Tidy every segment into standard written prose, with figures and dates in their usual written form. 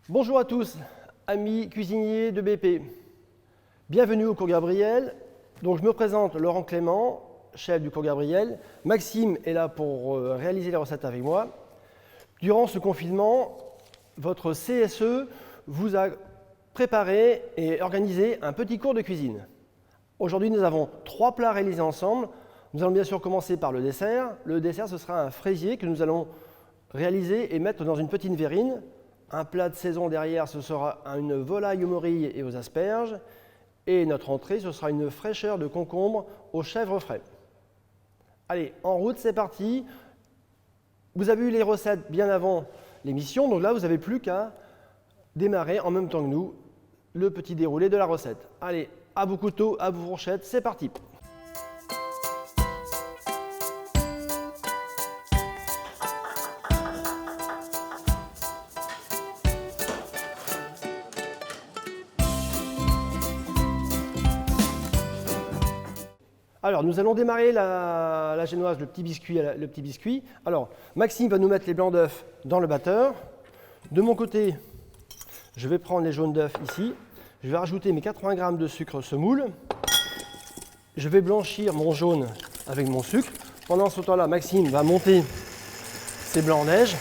Bonjour à tous, amis cuisiniers de BP. Bienvenue au cours Gabriel. Donc je me présente, Laurent Clément, chef du cours Gabriel. Maxime est là pour réaliser les recettes avec moi. Durant ce confinement, votre CSE vous a préparé et organisé un petit cours de cuisine. Aujourd'hui, nous avons 3 plats réalisés ensemble. Nous allons bien sûr commencer par le dessert. Le dessert, ce sera un fraisier que nous allons réaliser et mettre dans une petite verrine. Un plat de saison derrière, ce sera une volaille aux morilles et aux asperges. Et notre entrée, ce sera une fraîcheur de concombre au chèvre frais. Allez, en route, c'est parti. Vous avez eu les recettes bien avant l'émission, donc là, vous n'avez plus qu'à démarrer en même temps que nous le petit déroulé de la recette. Allez, à vos couteaux, à vos fourchettes, c'est parti. Alors, nous allons démarrer la génoise, le petit biscuit. Alors, Maxime va nous mettre les blancs d'œufs dans le batteur. De mon côté, je vais prendre les jaunes d'œufs ici. Je vais rajouter mes 80 g de sucre semoule. Je vais blanchir mon jaune avec mon sucre. Pendant ce temps-là, Maxime va monter ses blancs en neige.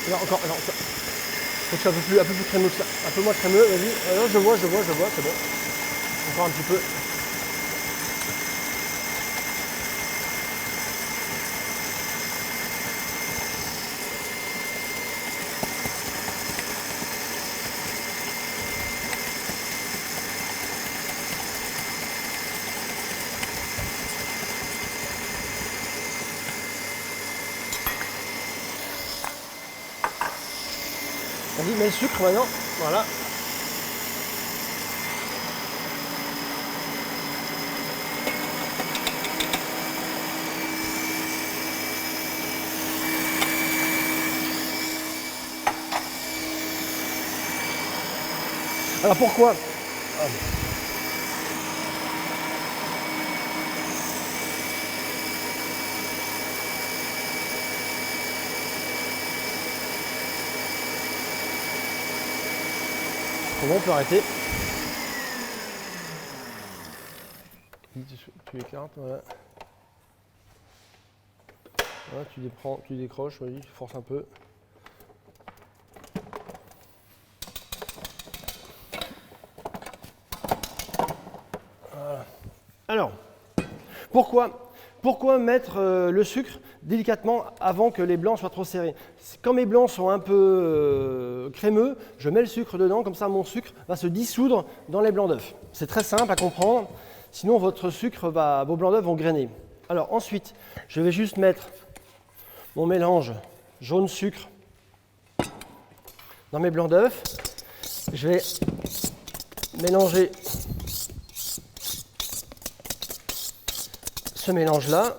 Alors, encore, alors, faut que ça soit un peu plus crémeux que ça, un peu moins crémeux, vas-y. Alors, je vois, c'est bon. Encore un petit peu. Vas-y, mets le sucre maintenant, voilà. Alors pourquoi? C'est bon, on peut arrêter. Tu écartes, voilà. Voilà, tu décroches, vas-y, tu forces un peu. Voilà. Alors, pourquoi mettre le sucre délicatement avant que les blancs soient trop serrés? Quand mes blancs sont un peu crémeux, je mets le sucre dedans, comme ça mon sucre va se dissoudre dans les blancs d'œufs. C'est très simple à comprendre, sinon vos blancs d'œufs vont grainer. Alors ensuite, je vais juste mettre mon mélange jaune sucre dans mes blancs d'œufs. Je vais mélanger ce mélange-là.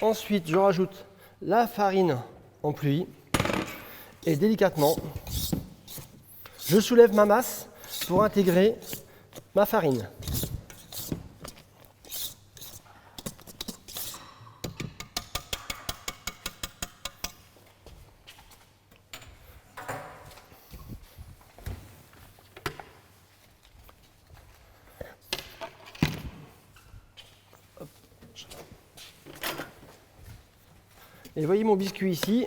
Ensuite, je rajoute la farine en pluie et délicatement, je soulève ma masse pour intégrer ma farine. Et voyez mon biscuit ici.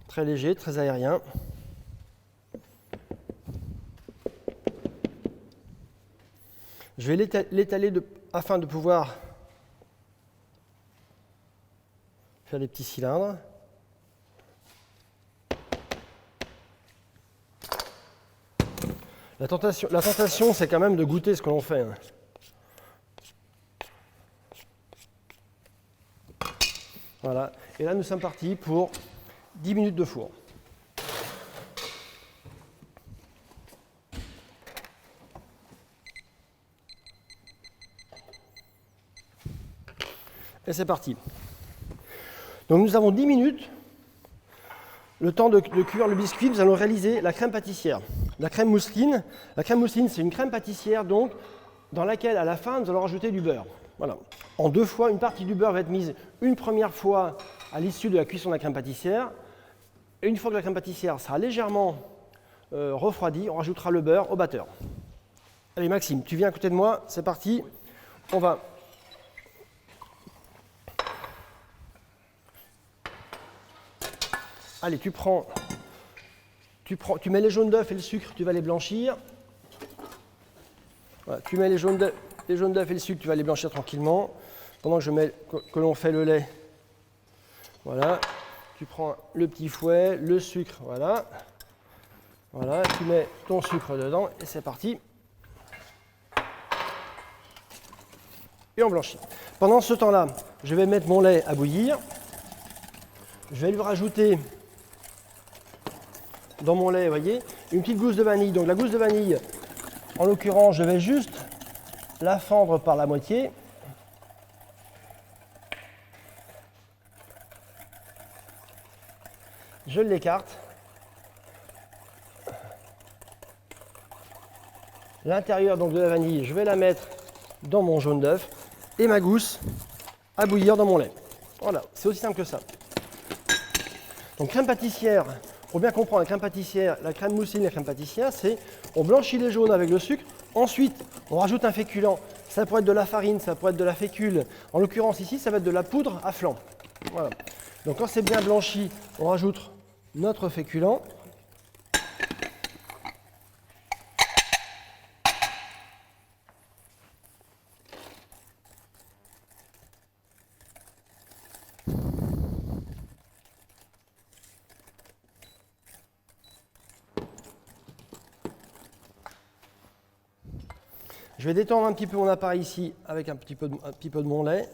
Très léger, très aérien. Je vais l'étaler afin de pouvoir faire des petits cylindres. La tentation, c'est quand même de goûter ce que l'on fait. Voilà. Et là, nous sommes partis pour 10 minutes de four. Et c'est parti. Donc nous avons 10 minutes, le temps de cuire le biscuit. Nous allons réaliser la crème pâtissière. La crème mousseline, c'est une crème pâtissière donc, dans laquelle à la fin nous allons rajouter du beurre. Voilà. En 2 fois, une partie du beurre va être mise une première fois à l'issue de la cuisson de la crème pâtissière. Et une fois que la crème pâtissière sera légèrement refroidie, on rajoutera le beurre au batteur. Allez Maxime, tu viens à côté de moi, c'est parti. On va... Allez, tu mets les jaunes d'œufs et le sucre, tu vas les blanchir. Voilà, tu mets les jaunes d'œufs et le sucre, tu vas les blanchir tranquillement. Pendant que l'on fait le lait, voilà, tu prends le petit fouet, le sucre, voilà. Voilà, tu mets ton sucre dedans et c'est parti. Et on blanchit. Pendant ce temps-là, je vais mettre mon lait à bouillir. Je vais lui rajouter dans mon lait, vous voyez, une petite gousse de vanille. Donc la gousse de vanille, en l'occurrence, je vais juste la fendre par la moitié. Je l'écarte. L'intérieur donc de la vanille, je vais la mettre dans mon jaune d'œuf et ma gousse à bouillir dans mon lait. Voilà, c'est aussi simple que ça. Donc crème pâtissière, pour bien comprendre la crème pâtissière, la crème mousseline et la crème pâtissière, c'est on blanchit les jaunes avec le sucre, ensuite on rajoute un féculent, ça pourrait être de la farine, ça pourrait être de la fécule, en l'occurrence ici ça va être de la poudre à flan. Voilà. Donc quand c'est bien blanchi, on rajoute notre féculent. Je vais détendre un petit peu mon appareil ici avec un petit peu de mon lait.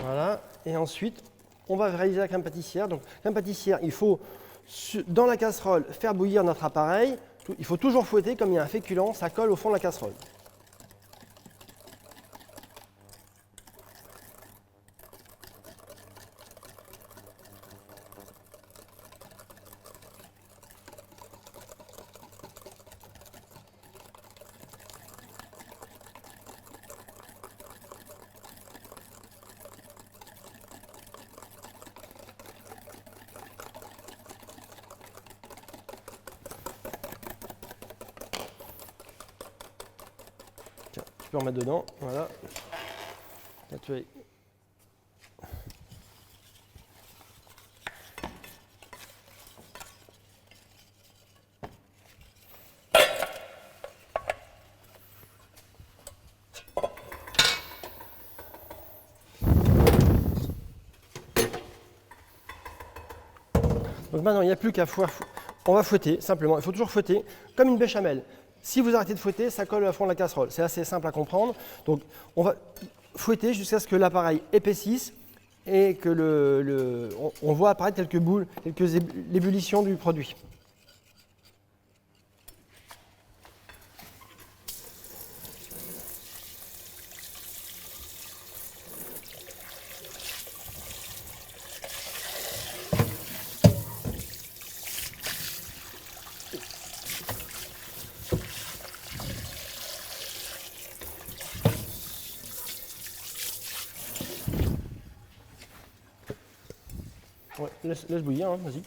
Voilà. Et ensuite, on va réaliser la crème pâtissière. Donc, crème pâtissière, il faut, dans la casserole, faire bouillir notre appareil. Il faut toujours fouetter, comme il y a un féculent, ça colle au fond de la casserole. Tiens, tu peux en mettre dedans, voilà. Là, tu es... Donc maintenant, il n'y a plus qu'à fouetter. On va fouetter, simplement. Il faut toujours fouetter comme une béchamel. Si vous arrêtez de fouetter, ça colle à fond de la casserole. C'est assez simple à comprendre. Donc, on va fouetter jusqu'à ce que l'appareil épaississe et que on voit apparaître quelques boules, quelques ébullitions du produit. Ouais, laisse bouillir, hein, vas-y.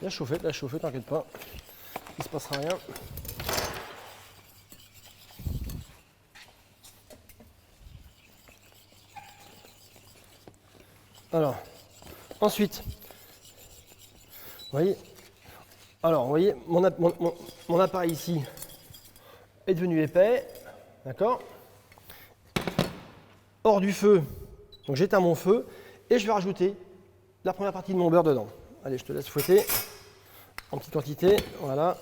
Laisse chauffer, t'inquiète pas. Il ne se passera rien. Alors, ensuite, vous voyez, mon appareil ici est devenu épais, d'accord? Hors du feu, donc j'éteins mon feu et je vais rajouter la première partie de mon beurre dedans. Allez, je te laisse fouetter en petite quantité, voilà.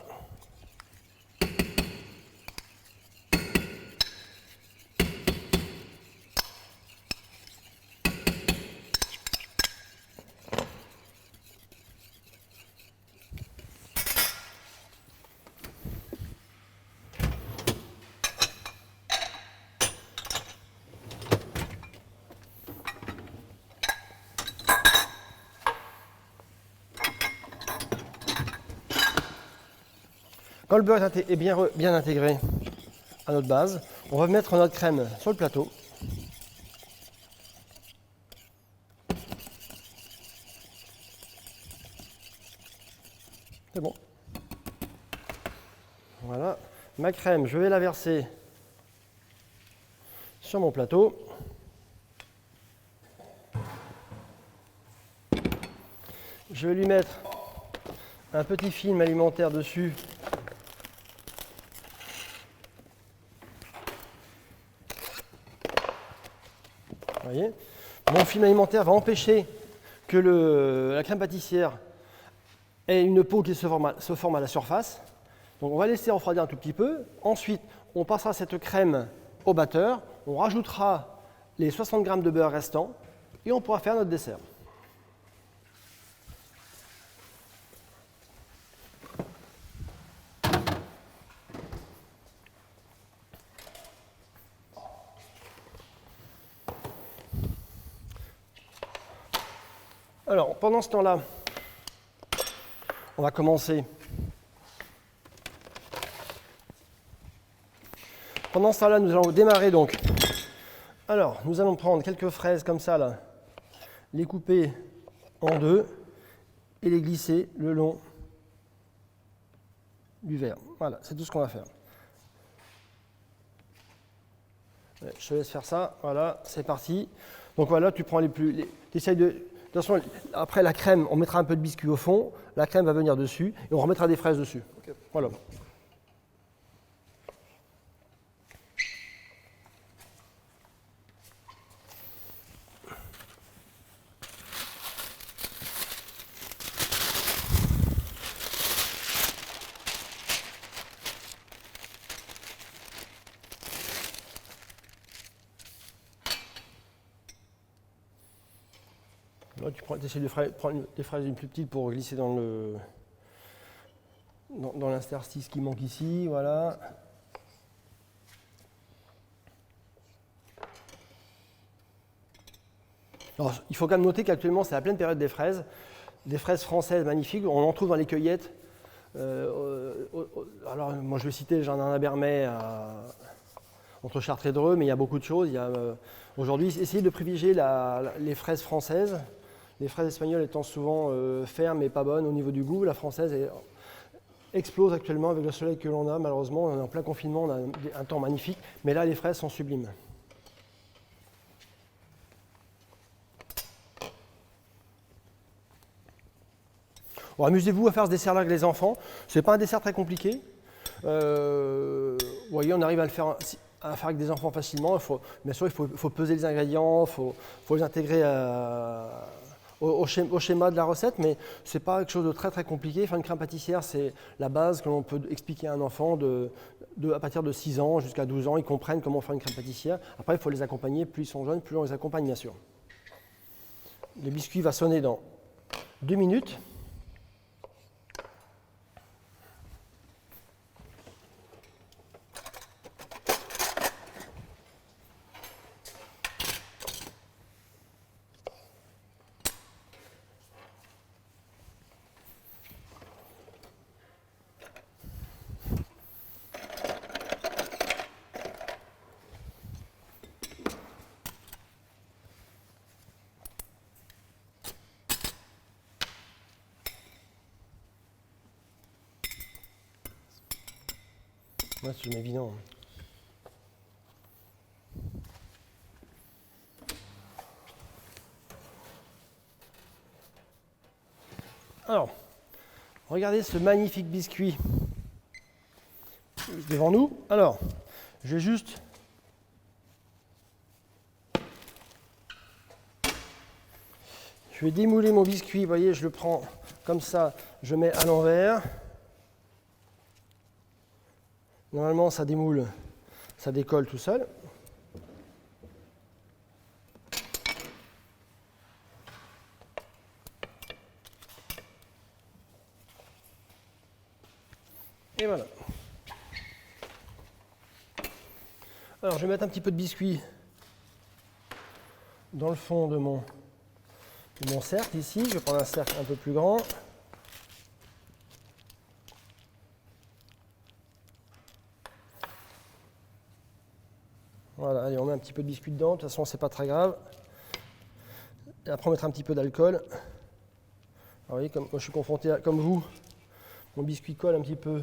Quand le beurre est bien intégré à notre base, on va mettre notre crème sur le plateau. C'est bon. Voilà. Ma crème, je vais la verser sur mon plateau. Je vais lui mettre un petit film alimentaire dessus. Vous voyez ? Mon film alimentaire va empêcher que la crème pâtissière ait une peau qui se forme à la surface. Donc on va laisser refroidir un tout petit peu. Ensuite, on passera cette crème au batteur. On rajoutera les 60 g de beurre restants et on pourra faire notre dessert. Alors, pendant ce temps-là, on va commencer. Pendant ce temps-là, nous allons démarrer donc. Alors, nous allons prendre quelques fraises comme ça, là, les couper en deux et les glisser le long du verre. Voilà, c'est tout ce qu'on va faire. Je te laisse faire ça. Voilà, c'est parti. Donc voilà, tu prends les plus... T'essayes de... De toute façon, après la crème, on mettra un peu de biscuit au fond, la crème va venir dessus et on remettra des fraises dessus. Okay. Voilà. Là, tu essaies de prendre des fraises une plus petite pour glisser dans l'interstice qui manque ici, voilà. Alors, il faut quand même noter qu'actuellement, c'est la pleine période des fraises françaises magnifiques, on en trouve dans les cueillettes. Alors, moi, je vais citer le jardin d'Abermay entre Chartres et Dreux, mais il y a beaucoup de choses. Aujourd'hui, essayez de privilégier les fraises françaises. Les fraises espagnoles étant souvent fermes et pas bonnes au niveau du goût, la française explose actuellement avec le soleil que l'on a. Malheureusement, on est en plein confinement, on a un temps magnifique, mais là, les fraises sont sublimes. Bon, amusez-vous à faire ce dessert-là avec les enfants. Ce n'est pas un dessert très compliqué. Vous voyez, on arrive à le faire avec des enfants facilement. Bien sûr, il faut peser les ingrédients, il faut les intégrer au schéma de la recette, mais ce n'est pas quelque chose de très très compliqué. Faire une crème pâtissière, c'est la base que l'on peut expliquer à un enfant à partir de 6 ans jusqu'à 12 ans. Ils comprennent comment faire une crème pâtissière. Après, il faut les accompagner. Plus ils sont jeunes, plus on les accompagne, bien sûr. Le biscuit va sonner dans 2 minutes. Moi, c'est évident. Alors, regardez ce magnifique biscuit devant nous. Alors, je vais juste démouler mon biscuit. Vous voyez, je le prends comme ça, je mets à l'envers. Normalement, ça démoule, ça décolle tout seul. Et voilà. Alors, je vais mettre un petit peu de biscuit dans le fond de mon cercle ici. Je vais prendre un cercle un peu plus grand. Voilà, allez, on met un petit peu de biscuit dedans, de toute façon, c'est pas très grave. Et après, on mettra un petit peu d'alcool. Alors, vous voyez, comme je suis confronté à, comme vous, mon biscuit colle un petit peu.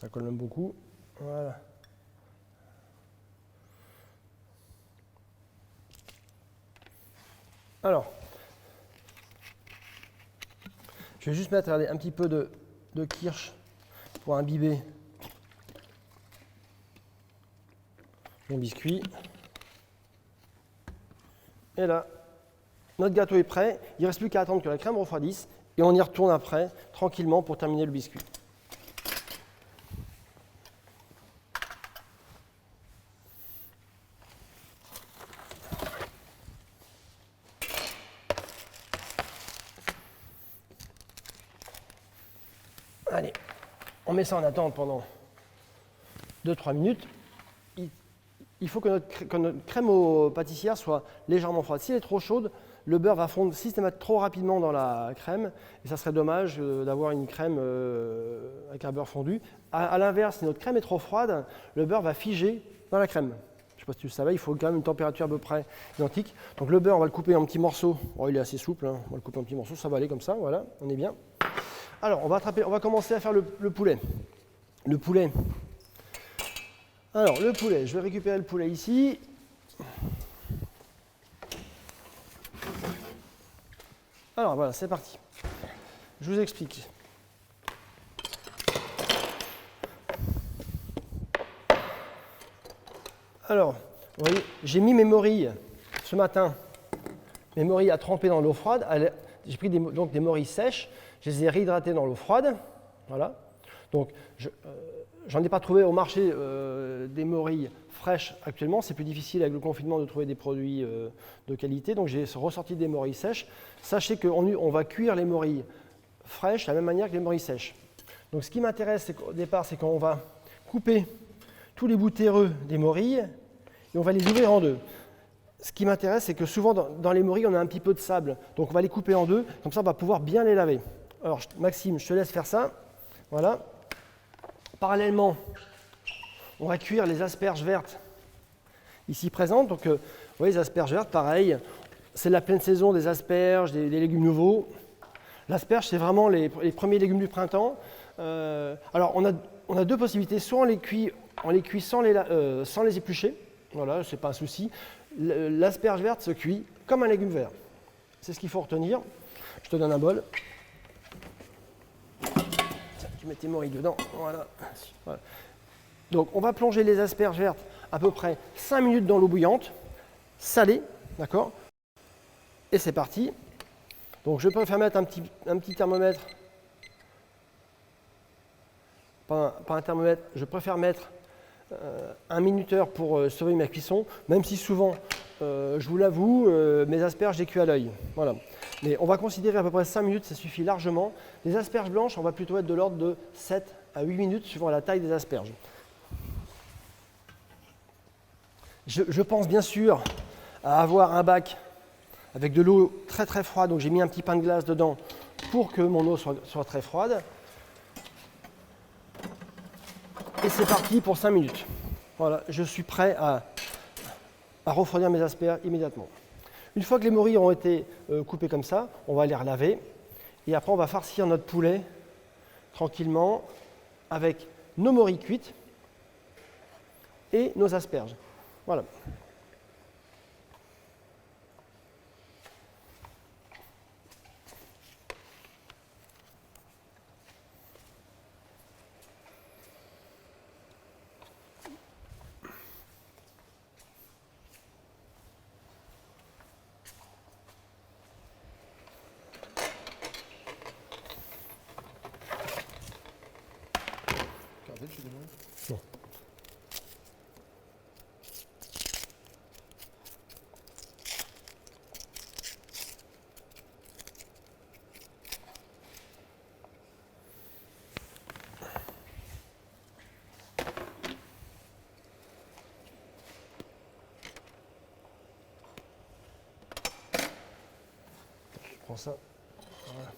Ça colle même beaucoup. Voilà. Alors, je vais juste mettre regardez, un petit peu de kirsch pour imbiber mon biscuit. Et là, notre gâteau est prêt. Il ne reste plus qu'à attendre que la crème refroidisse et on y retourne après, tranquillement, pour terminer le biscuit. Allez, on met ça en attente pendant 2-3 minutes. Il faut que notre crème au pâtissière soit légèrement froide. Si elle est trop chaude, le beurre va fondre systématiquement trop rapidement dans la crème et ça serait dommage d'avoir une crème avec un beurre fondu. À l'inverse, si notre crème est trop froide, le beurre va figer dans la crème. Je ne sais pas si tu le savais, il faut quand même une température à peu près identique. Donc le beurre, on va le couper en petits morceaux. Oh, il est assez souple, hein. On va le couper en petits morceaux, ça va aller comme ça, voilà, on est bien. Alors, on va commencer à faire le poulet. Le poulet. Alors, le poulet, je vais récupérer le poulet ici. Alors, voilà, c'est parti. Je vous explique. Alors, vous voyez, j'ai mis mes morilles ce matin. Mes morilles à tremper dans l'eau froide. J'ai pris donc des morilles sèches. Je les ai réhydratées dans l'eau froide. Voilà. Donc, j'en ai pas trouvé au marché des morilles fraîches actuellement. C'est plus difficile avec le confinement de trouver des produits de qualité. Donc, j'ai ressorti des morilles sèches. Sachez qu'on va cuire les morilles fraîches de la même manière que les morilles sèches. Donc, ce qui m'intéresse au départ, c'est qu'on va couper tous les bouts terreux des morilles et on va les ouvrir en deux. Ce qui m'intéresse, c'est que souvent dans les morilles, on a un petit peu de sable. Donc, on va les couper en deux. Comme ça, on va pouvoir bien les laver. Alors, Maxime, je te laisse faire ça. Voilà. Parallèlement, on va cuire les asperges vertes ici présentes. Donc, vous voyez, les asperges vertes, pareil, c'est la pleine saison des asperges, des légumes nouveaux. L'asperge, c'est vraiment les premiers légumes du printemps. Alors, on a deux possibilités. Soit on les cuit sans les éplucher. Voilà, ce n'est pas un souci. L'asperge verte se cuit comme un légume vert. C'est ce qu'il faut retenir. Je te donne un bol. Tu mets tes morilles dedans, voilà. Donc on va plonger les asperges vertes à peu près 5 minutes dans l'eau bouillante, salée, d'accord. Et c'est parti. Donc je préfère mettre un petit thermomètre, pas un thermomètre, je préfère mettre un minuteur pour sauver ma cuisson, même si souvent, je vous l'avoue, mes asperges j'ai cuit à l'œil. Voilà. Mais on va considérer à peu près 5 minutes, ça suffit largement. Les asperges blanches, on va plutôt être de l'ordre de 7 à 8 minutes, suivant la taille des asperges. Je pense bien sûr à avoir un bac avec de l'eau très très froide, donc j'ai mis un petit pain de glace dedans pour que mon eau soit très froide. Et c'est parti pour 5 minutes. Voilà, je suis prêt à refroidir mes asperges immédiatement. Une fois que les morilles ont été coupées comme ça, on va les relaver. Et après, on va farcir notre poulet tranquillement avec nos morilles cuites et nos asperges. Voilà. Bon. Je prends ça. Voilà.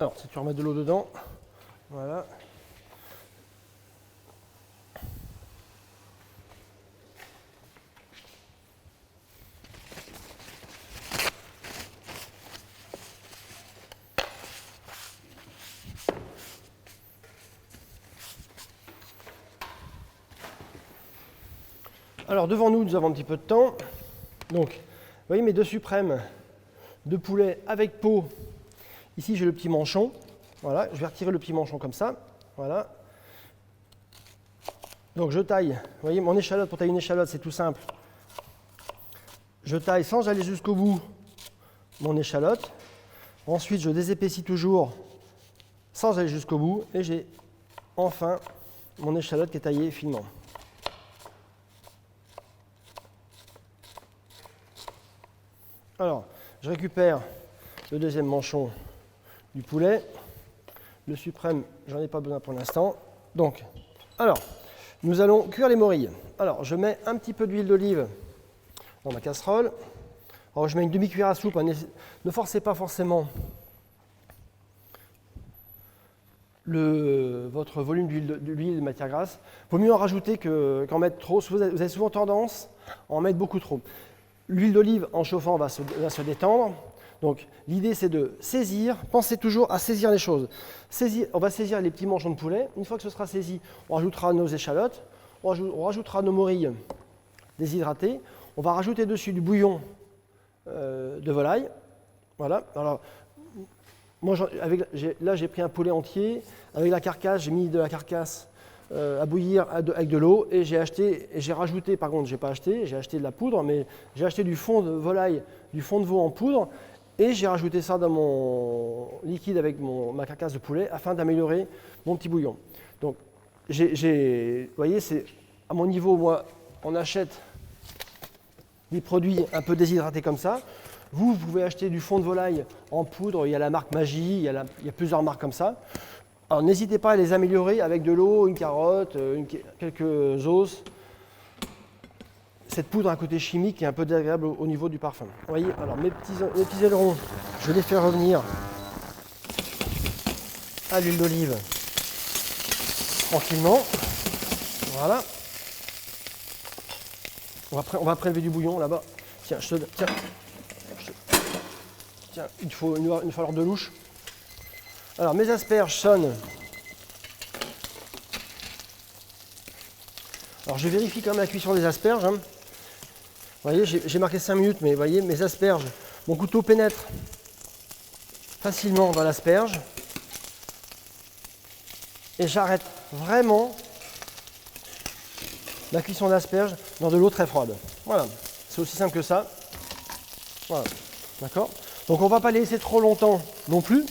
Alors, si tu remets de l'eau dedans, voilà. Alors, devant nous, nous avons un petit peu de temps. Donc, vous voyez mes deux suprêmes de poulet avec peau. Ici, j'ai le petit manchon. Voilà, je vais retirer le petit manchon comme ça. Voilà. Donc, je taille. Vous voyez, mon échalote, pour tailler une échalote, c'est tout simple. Je taille sans aller jusqu'au bout mon échalote. Ensuite, je désépaissis toujours sans aller jusqu'au bout. Et j'ai enfin mon échalote qui est taillée finement. Alors, je récupère le deuxième manchon du poulet. Le suprême, j'en ai pas besoin pour l'instant. Donc, alors, nous allons cuire les morilles. Alors, je mets un petit peu d'huile d'olive dans ma casserole. Alors, je mets une demi-cuillère à soupe. Ne forcez pas forcément votre volume d'huile de matière grasse. Il vaut mieux en rajouter qu'en mettre trop. Vous avez souvent tendance à en mettre beaucoup trop. L'huile d'olive en chauffant va se détendre. Donc l'idée c'est de saisir, pensez toujours à saisir les choses. On va saisir les petits manchons de poulet. Une fois que ce sera saisi, on rajoutera nos échalotes, on rajoutera nos morilles déshydratées. On va rajouter dessus du bouillon de volaille. Voilà. Alors, moi, là j'ai pris un poulet entier. Avec la carcasse, j'ai mis de la carcasse à bouillir avec de l'eau et j'ai rajouté, par contre j'ai pas acheté, j'ai acheté de la poudre, mais j'ai acheté du fond de volaille, du fond de veau en poudre et j'ai rajouté ça dans mon liquide avec ma carcasse de poulet afin d'améliorer mon petit bouillon. Donc vous voyez, c'est à mon niveau, moi on achète des produits un peu déshydratés comme ça. Vous pouvez acheter du fond de volaille en poudre, il y a la marque Maggi, il y a plusieurs marques comme ça. Alors n'hésitez pas à les améliorer avec de l'eau, une carotte, quelques os. Cette poudre a un côté chimique qui est un peu désagréable au niveau du parfum. Vous voyez, alors mes petits ailerons, je les fais revenir à l'huile d'olive tranquillement. Voilà. On va prélever du bouillon là-bas. Tiens, tiens, il va falloir de louche. Alors, mes asperges sonnent. Alors, je vérifie quand même la cuisson des asperges. Hein. Vous voyez, j'ai marqué 5 minutes, mais vous voyez, mes asperges, mon couteau pénètre facilement dans l'asperge. Et j'arrête vraiment la cuisson d'asperges dans de l'eau très froide. Voilà, c'est aussi simple que ça. Voilà, d'accord ? Donc, on ne va pas les laisser trop longtemps non plus.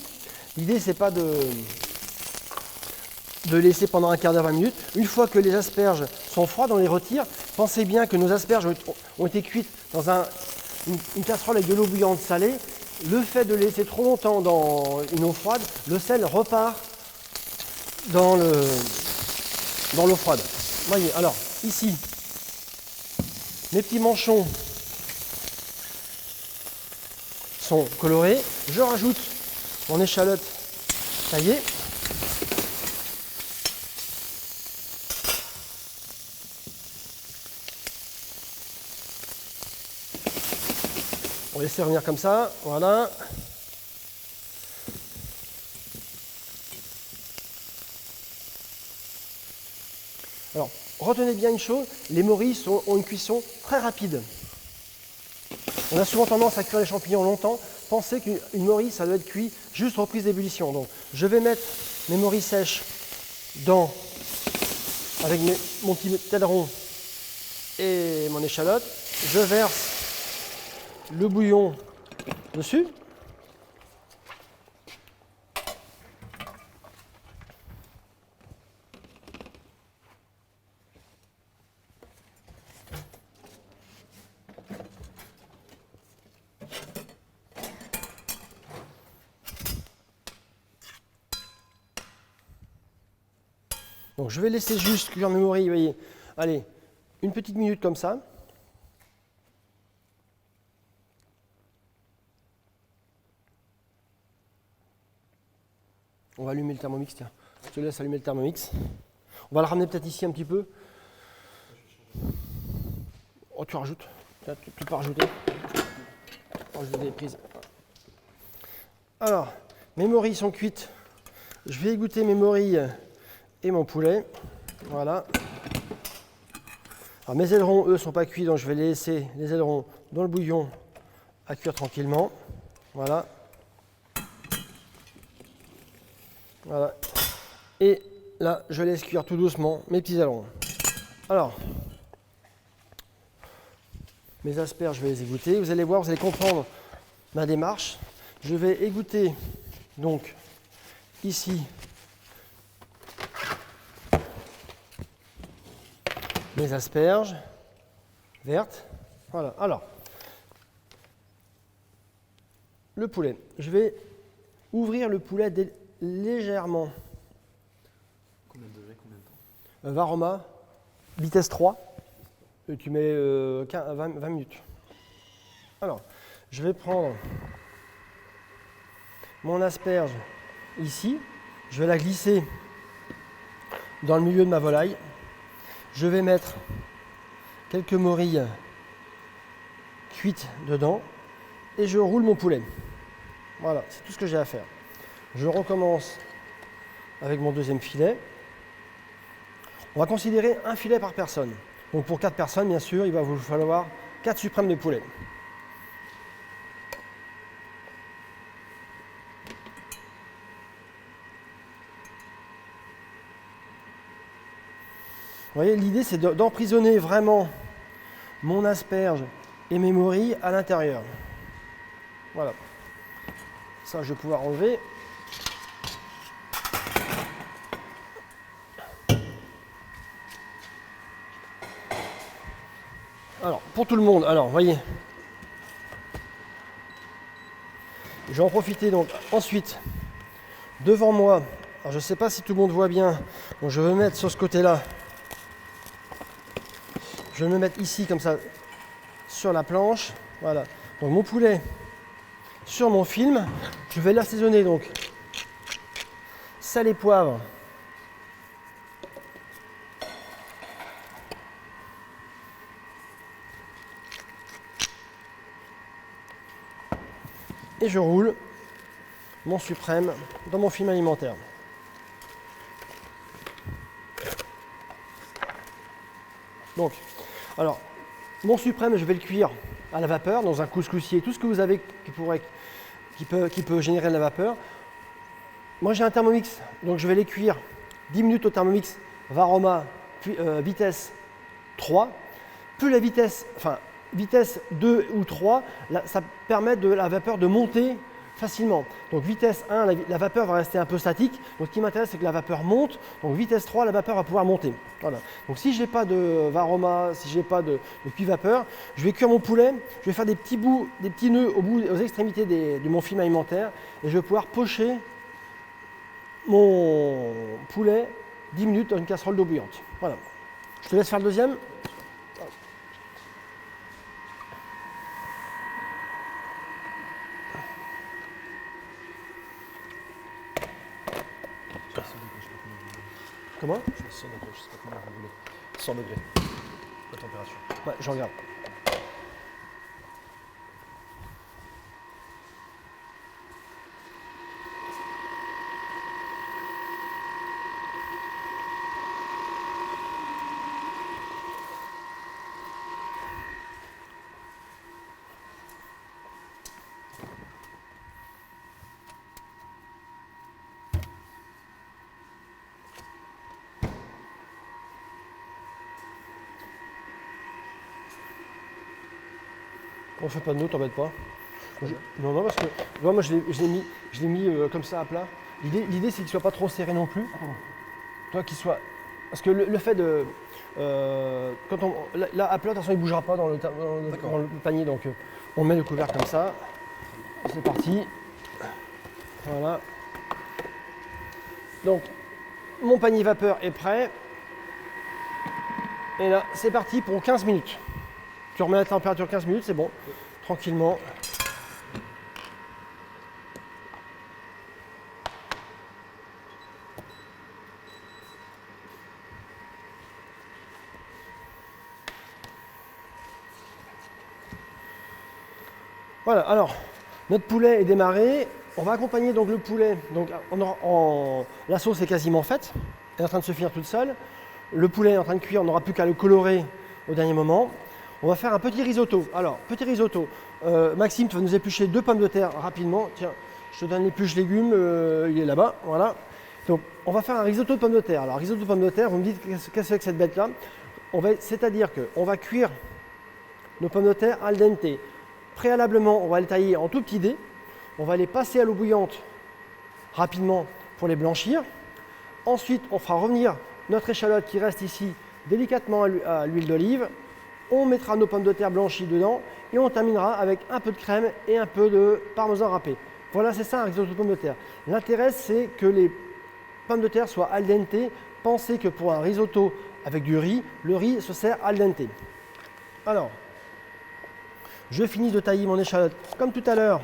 L'idée, c'est pas de laisser pendant un quart d'heure, 20 minutes. Une fois que les asperges sont froides, on les retire. Pensez bien que nos asperges ont été cuites dans une casserole avec de l'eau bouillante salée. Le fait de les laisser trop longtemps dans une eau froide, le sel repart dans l'eau froide. Voyez, alors, ici, mes petits manchons sont colorés. Je rajoute mon échalote taillée. On va laisser revenir comme ça, voilà. Alors, retenez bien une chose, les morilles ont une cuisson très rapide. On a souvent tendance à cuire les champignons longtemps. Pensez qu'une morille, ça doit être cuit juste reprise d'ébullition. Donc, je vais mettre mes morilles sèches avec mon petit aileron et mon échalote. Je verse le bouillon dessus. Donc je vais laisser juste cuire mes morilles, vous voyez. Allez, une petite minute comme ça. On va allumer le Thermomix, tiens. Je te laisse allumer le Thermomix. On va le ramener peut-être ici un petit peu. Oh, tu rajoutes. Tu peux rajouter. Rajouter des prises. Alors, mes morilles sont cuites. Je vais égoutter mes morilles et mon poulet. Voilà. Alors, mes ailerons, eux, ne sont pas cuits, donc je vais les laisser, les ailerons, dans le bouillon à cuire tranquillement. Voilà. Voilà. Et là, je laisse cuire tout doucement mes petits ailerons. Alors, mes asperges, je vais les égoutter. Vous allez voir, vous allez comprendre ma démarche. Je vais égoutter, donc, ici, mes asperges vertes. Voilà. Alors, le poulet. Je vais ouvrir le poulet légèrement. Combien de degrés, combien de temps? Varoma, vitesse 3. Et tu mets 20 minutes. Alors, je vais prendre mon asperge ici. Je vais la glisser dans le milieu de ma volaille. Je vais mettre quelques morilles cuites dedans et je roule mon poulet. Voilà, c'est tout ce que j'ai à faire. Je recommence avec mon deuxième filet. On va considérer un filet par personne. Donc pour 4 personnes, bien sûr, il va vous falloir 4 suprêmes de poulet. Vous voyez, l'idée c'est d'emprisonner vraiment mon asperge et mes morilles à l'intérieur. Voilà. Ça, je vais pouvoir enlever. Alors, pour tout le monde, alors, voyez. Je vais en profiter donc ensuite devant moi. Alors, je ne sais pas si tout le monde voit bien. Donc, je vais me mettre sur ce côté-là. Je vais me mettre ici comme ça sur la planche. Voilà. Donc mon poulet sur mon film. Je vais l'assaisonner donc sel et poivre. Et je roule mon suprême dans mon film alimentaire. Donc, alors, mon suprême, je vais le cuire à la vapeur, dans un couscoussier, tout ce que vous avez qui peut générer de la vapeur. Moi, j'ai un Thermomix, donc je vais les cuire 10 minutes au Thermomix Varoma, puis, vitesse 3. Plus la vitesse, vitesse 2 ou 3, ça permet de la vapeur de monter facilement. Donc vitesse 1, la vapeur va rester un peu statique. Donc ce qui m'intéresse, c'est que la vapeur monte. Donc vitesse 3, la vapeur va pouvoir monter. Voilà. Donc si je n'ai pas de Varoma, si je n'ai pas de cuit vapeur, je vais cuire mon poulet. Je vais faire des petits bouts, des petits nœuds aux extrémités de mon film alimentaire. Et je vais pouvoir pocher mon poulet 10 minutes dans une casserole d'eau bouillante. Voilà. Je te laisse faire le deuxième. Comment? Je mets 100 degrés, je sais pas comment vous voulez. 100 degrés, la température. Ouais, je regarde. On fait pas de nœud, t'embête pas. Non, parce que moi je l'ai mis comme ça à plat. L'idée c'est qu'il soit pas trop serré non plus. Toi qu'il soit. Parce que le fait de. Quand là à plat, de toute façon il ne bougera pas dans le panier, donc on met le couvercle comme ça. C'est parti. Voilà. Donc mon panier vapeur est prêt. Et là, c'est parti pour 15 minutes. Tu remets la température 15 minutes, c'est bon. Tranquillement. Voilà, alors, notre poulet est démarré. On va accompagner donc le poulet. Donc, la sauce est quasiment faite. Elle est en train de se finir toute seule. Le poulet est en train de cuire. On n'aura plus qu'à le colorer au dernier moment. On va faire un petit risotto. Alors, petit risotto. Maxime, tu vas nous éplucher 2 pommes de terre rapidement. Tiens, je te donne l'épluche légumes. Il est là-bas. Voilà. Donc, on va faire un risotto de pommes de terre. Alors, risotto de pommes de terre, vous me dites qu'est-ce que c'est que cette bête-là? C'est-à-dire qu'on va cuire nos pommes de terre al dente. Préalablement, on va les tailler en tout petits dés. On va les passer à l'eau bouillante rapidement pour les blanchir. Ensuite, on fera revenir notre échalote qui reste ici délicatement à l'huile d'olive. On mettra nos pommes de terre blanchies dedans et on terminera avec un peu de crème et un peu de parmesan râpé. Voilà, c'est ça un risotto de pommes de terre. L'intérêt, c'est que les pommes de terre soient al dente. Pensez que pour un risotto avec du riz, le riz se sert al dente. Alors, je finis de tailler mon échalote comme tout à l'heure.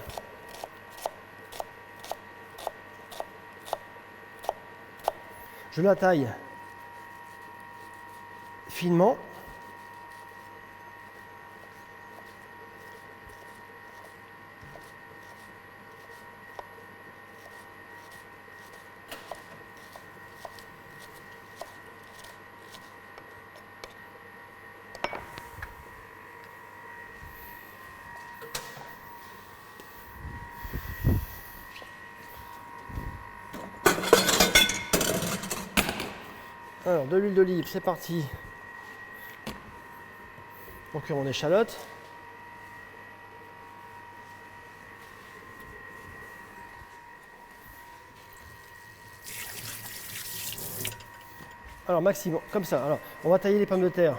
Je la taille finement. Alors, de l'huile d'olive, c'est parti pour cuire mon échalote. Alors, Maxime, comme ça. Alors, on va tailler les pommes de terre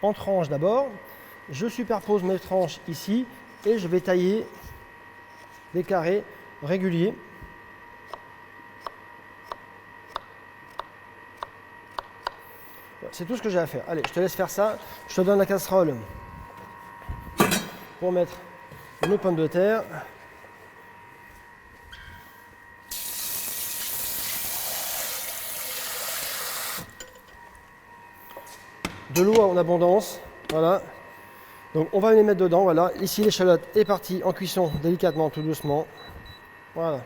en tranches d'abord. Je superpose mes tranches ici et je vais tailler des carrés réguliers. C'est tout ce que j'ai à faire. Allez, je te laisse faire ça. Je te donne la casserole pour mettre nos pommes de terre. De l'eau en abondance. Voilà. Donc on va les mettre dedans. Voilà. Ici l'échalote est partie en cuisson délicatement, tout doucement. Voilà.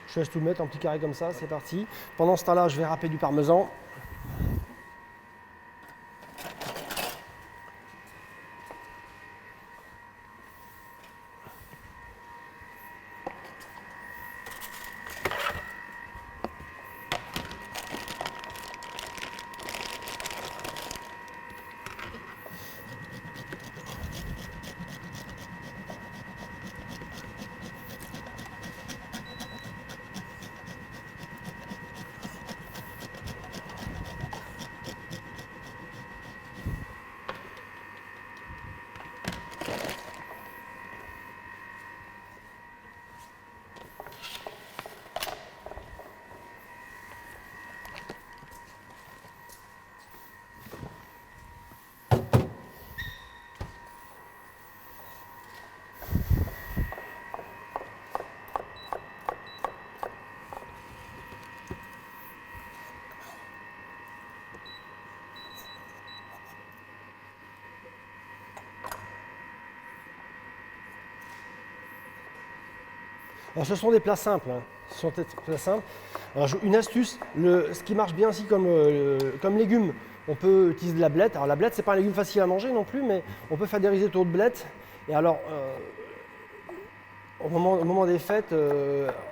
Je laisse tout mettre en petits carrés comme ça, c'est parti. Pendant ce temps-là, je vais râper du parmesan. Alors ce sont des plats simples, hein. Ce sont des plats simples. Alors, une astuce, ce qui marche bien aussi comme légumes, on peut utiliser de la blette. Alors la blette, c'est pas un légume facile à manger non plus, mais on peut faire des risottos de blette. Et alors, au moment des fêtes,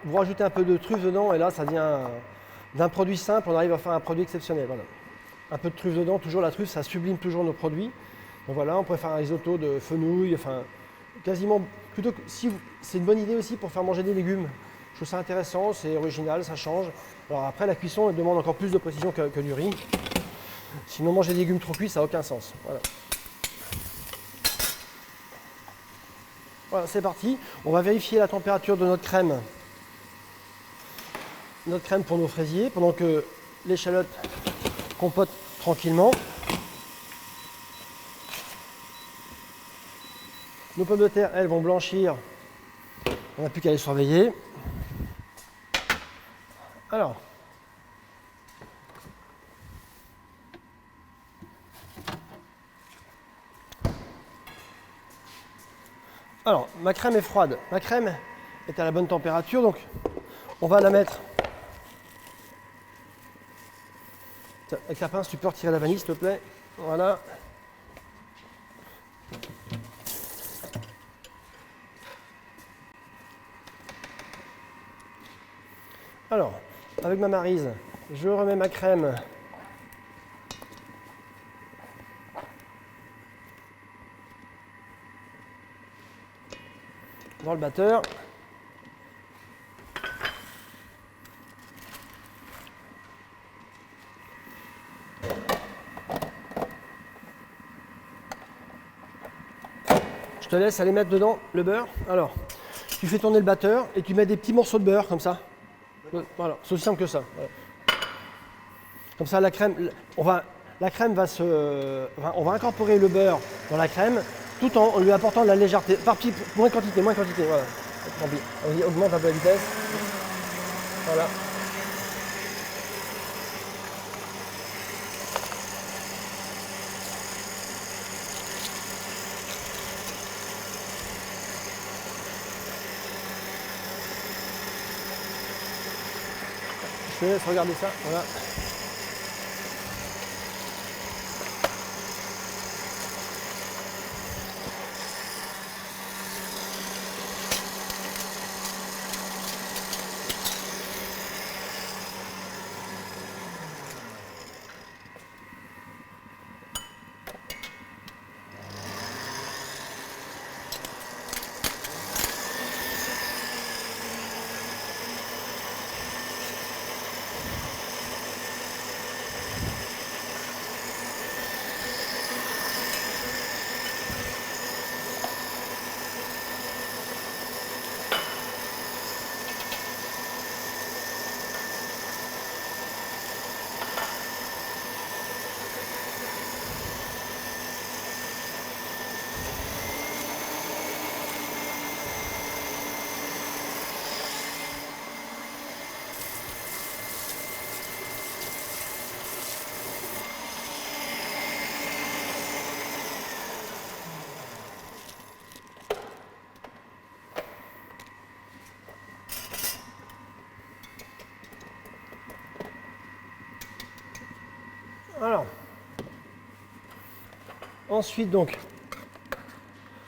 vous rajoutez un peu de truffe dedans, et là, ça devient d'un produit simple, on arrive à faire un produit exceptionnel. Voilà. Un peu de truffe dedans, toujours la truffe, ça sublime toujours nos produits. Donc voilà, on pourrait faire un risotto de fenouil, enfin, quasiment, plutôt que, c'est une bonne idée aussi pour faire manger des légumes. Je trouve ça intéressant, c'est original, ça change. Alors après, la cuisson elle demande encore plus de précision que du riz. Sinon, manger des légumes trop cuits, ça n'a aucun sens. Voilà. Voilà, c'est parti. On va vérifier la température de notre crème. Notre crème pour nos fraisiers, pendant que l'échalote compote tranquillement. Nos pommes de terre, elles vont blanchir. On n'a plus qu'à les surveiller. Alors, Alors, ma crème est froide. Ma crème est à la bonne température, donc on va la mettre. Avec la pince, tu peux retirer la vanille, s'il te plaît. Voilà. Alors, avec ma maryse, je remets ma crème dans le batteur. Je te laisse aller mettre dedans le beurre. Alors, tu fais tourner le batteur et tu mets des petits morceaux de beurre comme ça. Voilà, c'est aussi simple que ça. Voilà. Comme ça, la crème va se, on va incorporer le beurre dans la crème, tout en lui apportant de la légèreté. Par petit, moins de quantité. Voilà. On augmente un peu la vitesse. Voilà. Je te laisse regarder ça. Voilà. Alors, ensuite donc,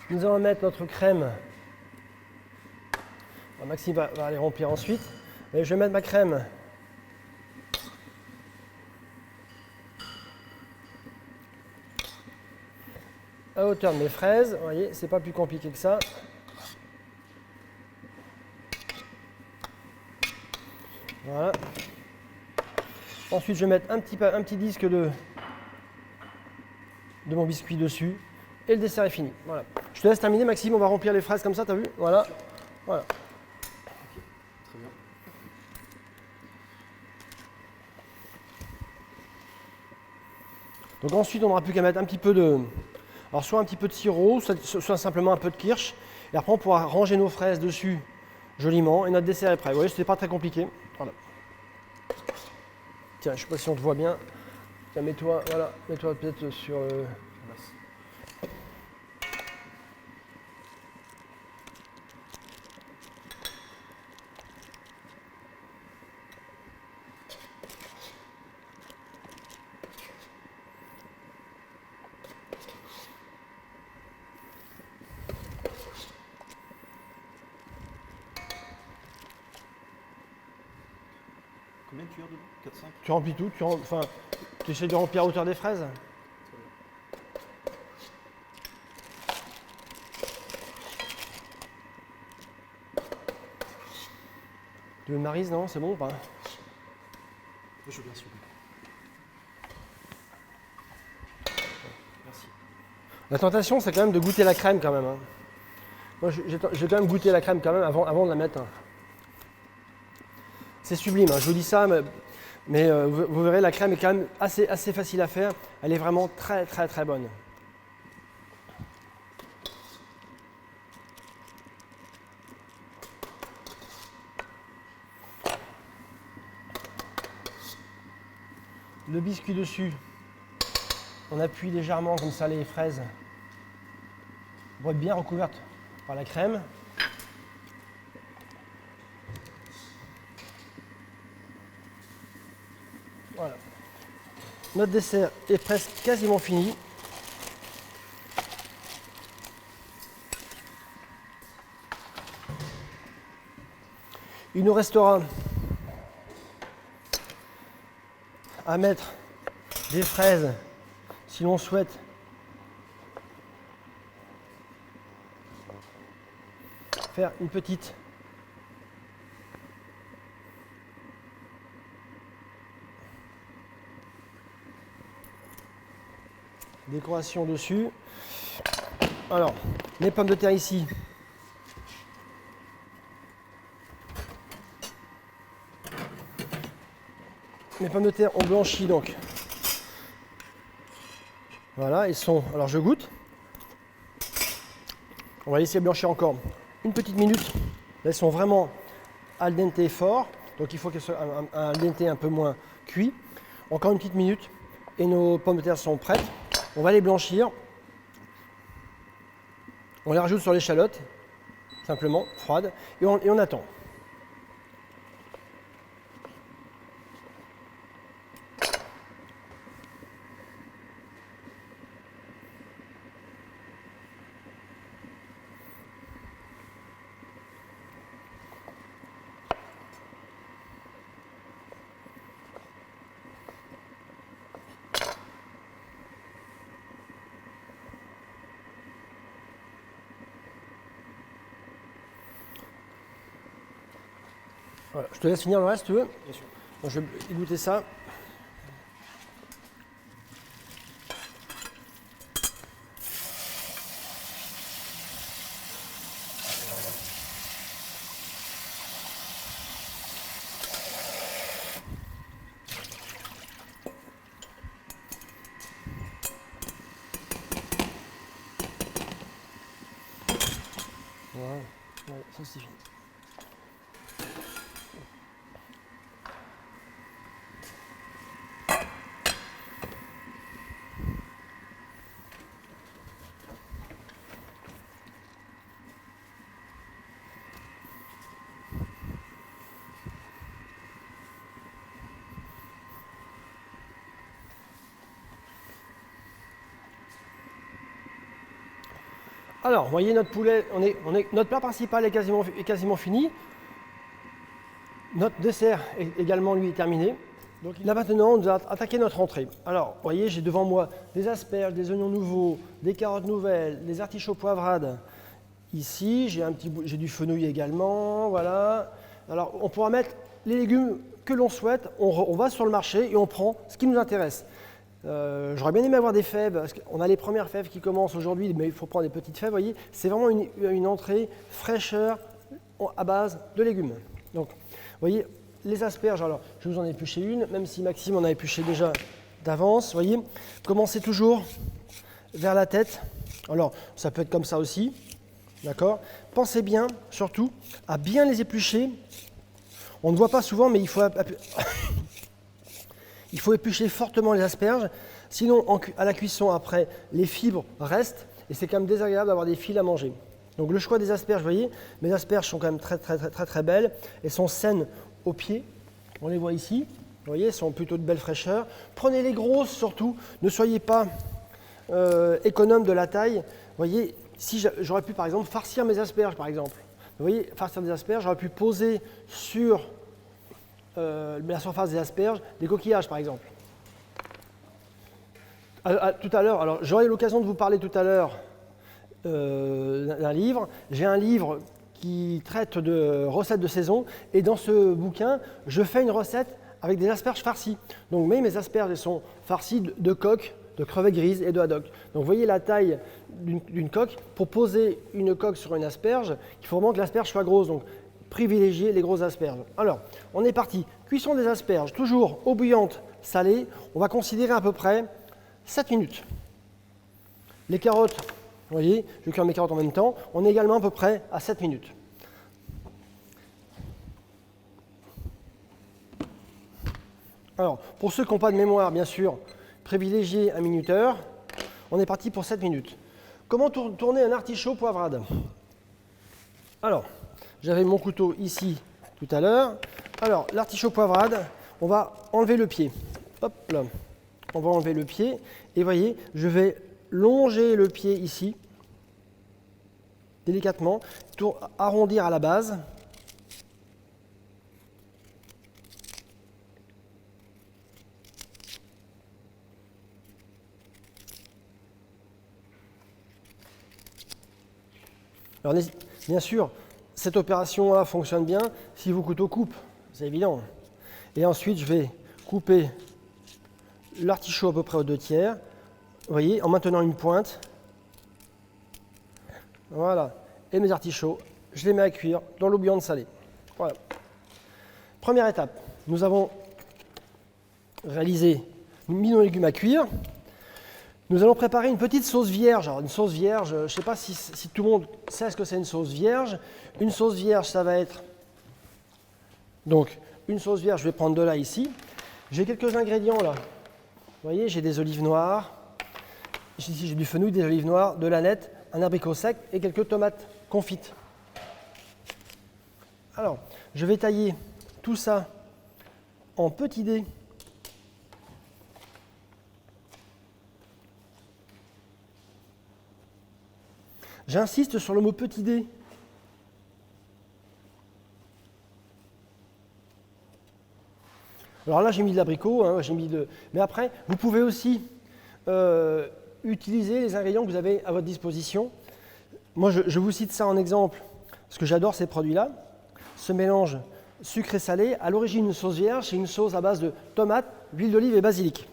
nous allons mettre notre crème. Alors, Maxime va aller remplir ensuite. Et je vais mettre ma crème à hauteur de mes fraises. Vous voyez, c'est pas plus compliqué que ça. Voilà. Ensuite, je vais mettre un petit disque de mon biscuit dessus. Et le dessert est fini. Voilà. Je te laisse terminer, Maxime. On va remplir les fraises comme ça, t'as vu? Voilà. Voilà. Très bien. Donc ensuite, on n'aura plus qu'à mettre un petit peu de... Alors, soit un petit peu de sirop, soit simplement un peu de kirsch. Et après, on pourra ranger nos fraises dessus joliment. Et notre dessert est prêt. Vous voyez, c'était pas très compliqué. Voilà. Tiens, je ne sais pas si on te voit bien. Tiens, mets-toi, voilà, mets-toi peut-être sur... Merci. Combien de cuillères dedans? 4-5? Tu remplis tout, tu essaies de remplir à hauteur des fraises. Tu veux une maryse, non? C'est bon ou pas? Je veux bien, s'il vous plaît. Merci. La tentation, c'est quand même de goûter la crème quand même. Hein. Moi, j'ai quand même goûté la crème quand même avant de la mettre. Hein. C'est sublime, hein. Je vous dis ça, mais vous verrez, la crème est quand même assez facile à faire. Elle est vraiment très très très bonne. Le biscuit dessus, on appuie légèrement comme ça les fraises. Elles vont être bien recouvertes par la crème. Voilà. Notre dessert est presque quasiment fini. Il nous restera à mettre des fraises si l'on souhaite faire une petite décoration dessus. Alors, les pommes de terre ici. Mes pommes de terre ont blanchi donc. Voilà, ils sont. Alors je goûte. On va laisser blanchir encore une petite minute. Là, elles sont vraiment al dente fort. Donc il faut qu'elles soient un al dente un peu moins cuit. Encore une petite minute. Et nos pommes de terre sont prêtes. On va les blanchir. On les rajoute sur l'échalote, simplement, froide. Et on attend. Voilà, je te laisse finir le reste, si tu veux. Bien sûr. Bon, je vais goûter ça. Voilà, ouais, ça c'est fini. Alors, vous voyez notre poulet, notre plat principal est quasiment fini. Notre dessert est également, lui, terminé. Donc là maintenant, on va attaquer notre entrée. Alors, vous voyez, j'ai devant moi des asperges, des oignons nouveaux, des carottes nouvelles, des artichauts poivrades. Ici, j'ai du fenouil également, voilà. Alors, on pourra mettre les légumes que l'on souhaite. On va sur le marché et on prend ce qui nous intéresse. J'aurais bien aimé avoir des fèves, parce qu'on a les premières fèves qui commencent aujourd'hui, mais il faut prendre des petites fèves, vous voyez. C'est vraiment une entrée fraîcheur à base de légumes. Donc, vous voyez, les asperges, alors je vous en ai épluché une, même si Maxime en a épluché déjà d'avance, vous voyez. Commencez toujours vers la tête. Alors, ça peut être comme ça aussi, d'accord. Pensez bien, surtout, à bien les éplucher. On ne voit pas souvent, mais il faut éplucher fortement les asperges, sinon à la cuisson après, les fibres restent et c'est quand même désagréable d'avoir des fils à manger. Donc le choix des asperges, vous voyez, mes asperges sont quand même très belles, elles sont saines au pied, on les voit ici, vous voyez, elles sont plutôt de belle fraîcheur. Prenez les grosses surtout, ne soyez pas économe de la taille. Vous voyez, si j'aurais pu par exemple farcir mes asperges par exemple, vous voyez, farcir des asperges, j'aurais pu poser sur la surface des asperges, des coquillages par exemple. Tout à l'heure, alors j'aurai l'occasion de vous parler tout à l'heure d'un livre. J'ai un livre qui traite de recettes de saison et dans ce bouquin, je fais une recette avec des asperges farcies. Donc mes asperges elles sont farcies de coques, de crevettes grises et de haddock. Donc vous voyez la taille d'une coque. Pour poser une coque sur une asperge, il faut vraiment que l'asperge soit grosse. Donc privilégier les grosses asperges. Alors, on est parti. Cuisson des asperges, toujours eau bouillante, salée. On va considérer à peu près 7 minutes. Les carottes, vous voyez, je cuire mes carottes en même temps. On est également à peu près à 7 minutes. Alors, pour ceux qui n'ont pas de mémoire, bien sûr, privilégiez un minuteur. On est parti pour 7 minutes. Comment tourner un artichaut poivrade? Alors, j'avais mon couteau ici tout à l'heure. Alors, l'artichaut poivrade, on va enlever le pied. Hop là. On va enlever le pied. Et voyez, je vais longer le pied ici, délicatement, arrondir à la base. Alors, bien sûr, cette opération-là fonctionne bien si vos couteaux coupent, c'est évident. Et ensuite, je vais couper l'artichaut à peu près aux 2/3, vous voyez, en maintenant une pointe. Voilà. Et mes artichauts, je les mets à cuire dans l'eau bouillante salée. Voilà. Première étape, nous avons mis nos légumes à cuire. Nous allons préparer une petite sauce vierge. Alors, une sauce vierge, je ne sais pas si tout le monde sait ce que c'est une sauce vierge. Une sauce vierge, ça va être... Donc, une sauce vierge, je vais prendre de là ici. J'ai quelques ingrédients là. Vous voyez, j'ai des olives noires. Ici, j'ai du fenouil, des olives noires, de l'aneth, un abricot sec et quelques tomates confites. Alors, je vais tailler tout ça en petits dés. J'insiste sur le mot petit dé. Alors là, j'ai mis de l'abricot, hein, mais après, vous pouvez aussi utiliser les ingrédients que vous avez à votre disposition. Moi, je vous cite ça en exemple, parce que j'adore ces produits-là. Ce mélange sucré salé, à l'origine une sauce vierge, c'est une sauce à base de tomates, huile d'olive et basilic.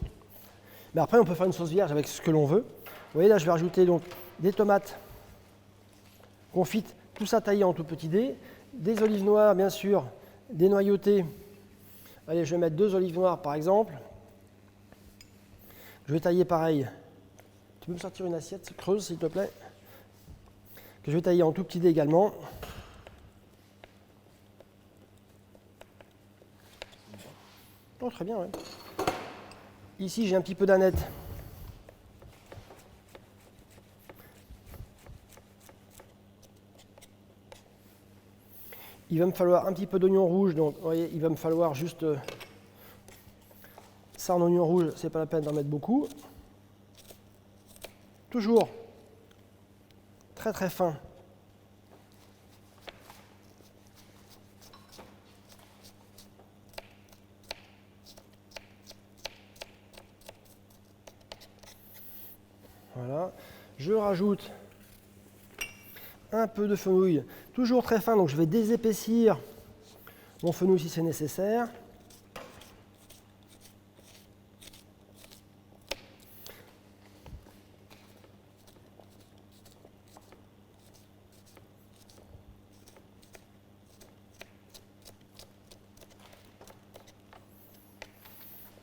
Mais après, on peut faire une sauce vierge avec ce que l'on veut. Vous voyez, là, je vais rajouter donc des tomates confites, tout ça taillé en tout petits dés, des olives noires, bien sûr, des noyautées. Allez, je vais mettre 2 olives noires, par exemple. Je vais tailler pareil. Tu peux me sortir une assiette creuse, s'il te plaît? Que je vais tailler en tout petits dés également. Oh, très bien, ouais. Ici, j'ai un petit peu d'aneth. Il va me falloir un petit peu d'oignon rouge, donc vous voyez, il va me falloir juste ça en oignon rouge, c'est pas la peine d'en mettre beaucoup. Toujours très très fin. Voilà. Je rajoute un peu de fenouil, toujours très fin, donc je vais désépaissir mon fenouil si c'est nécessaire.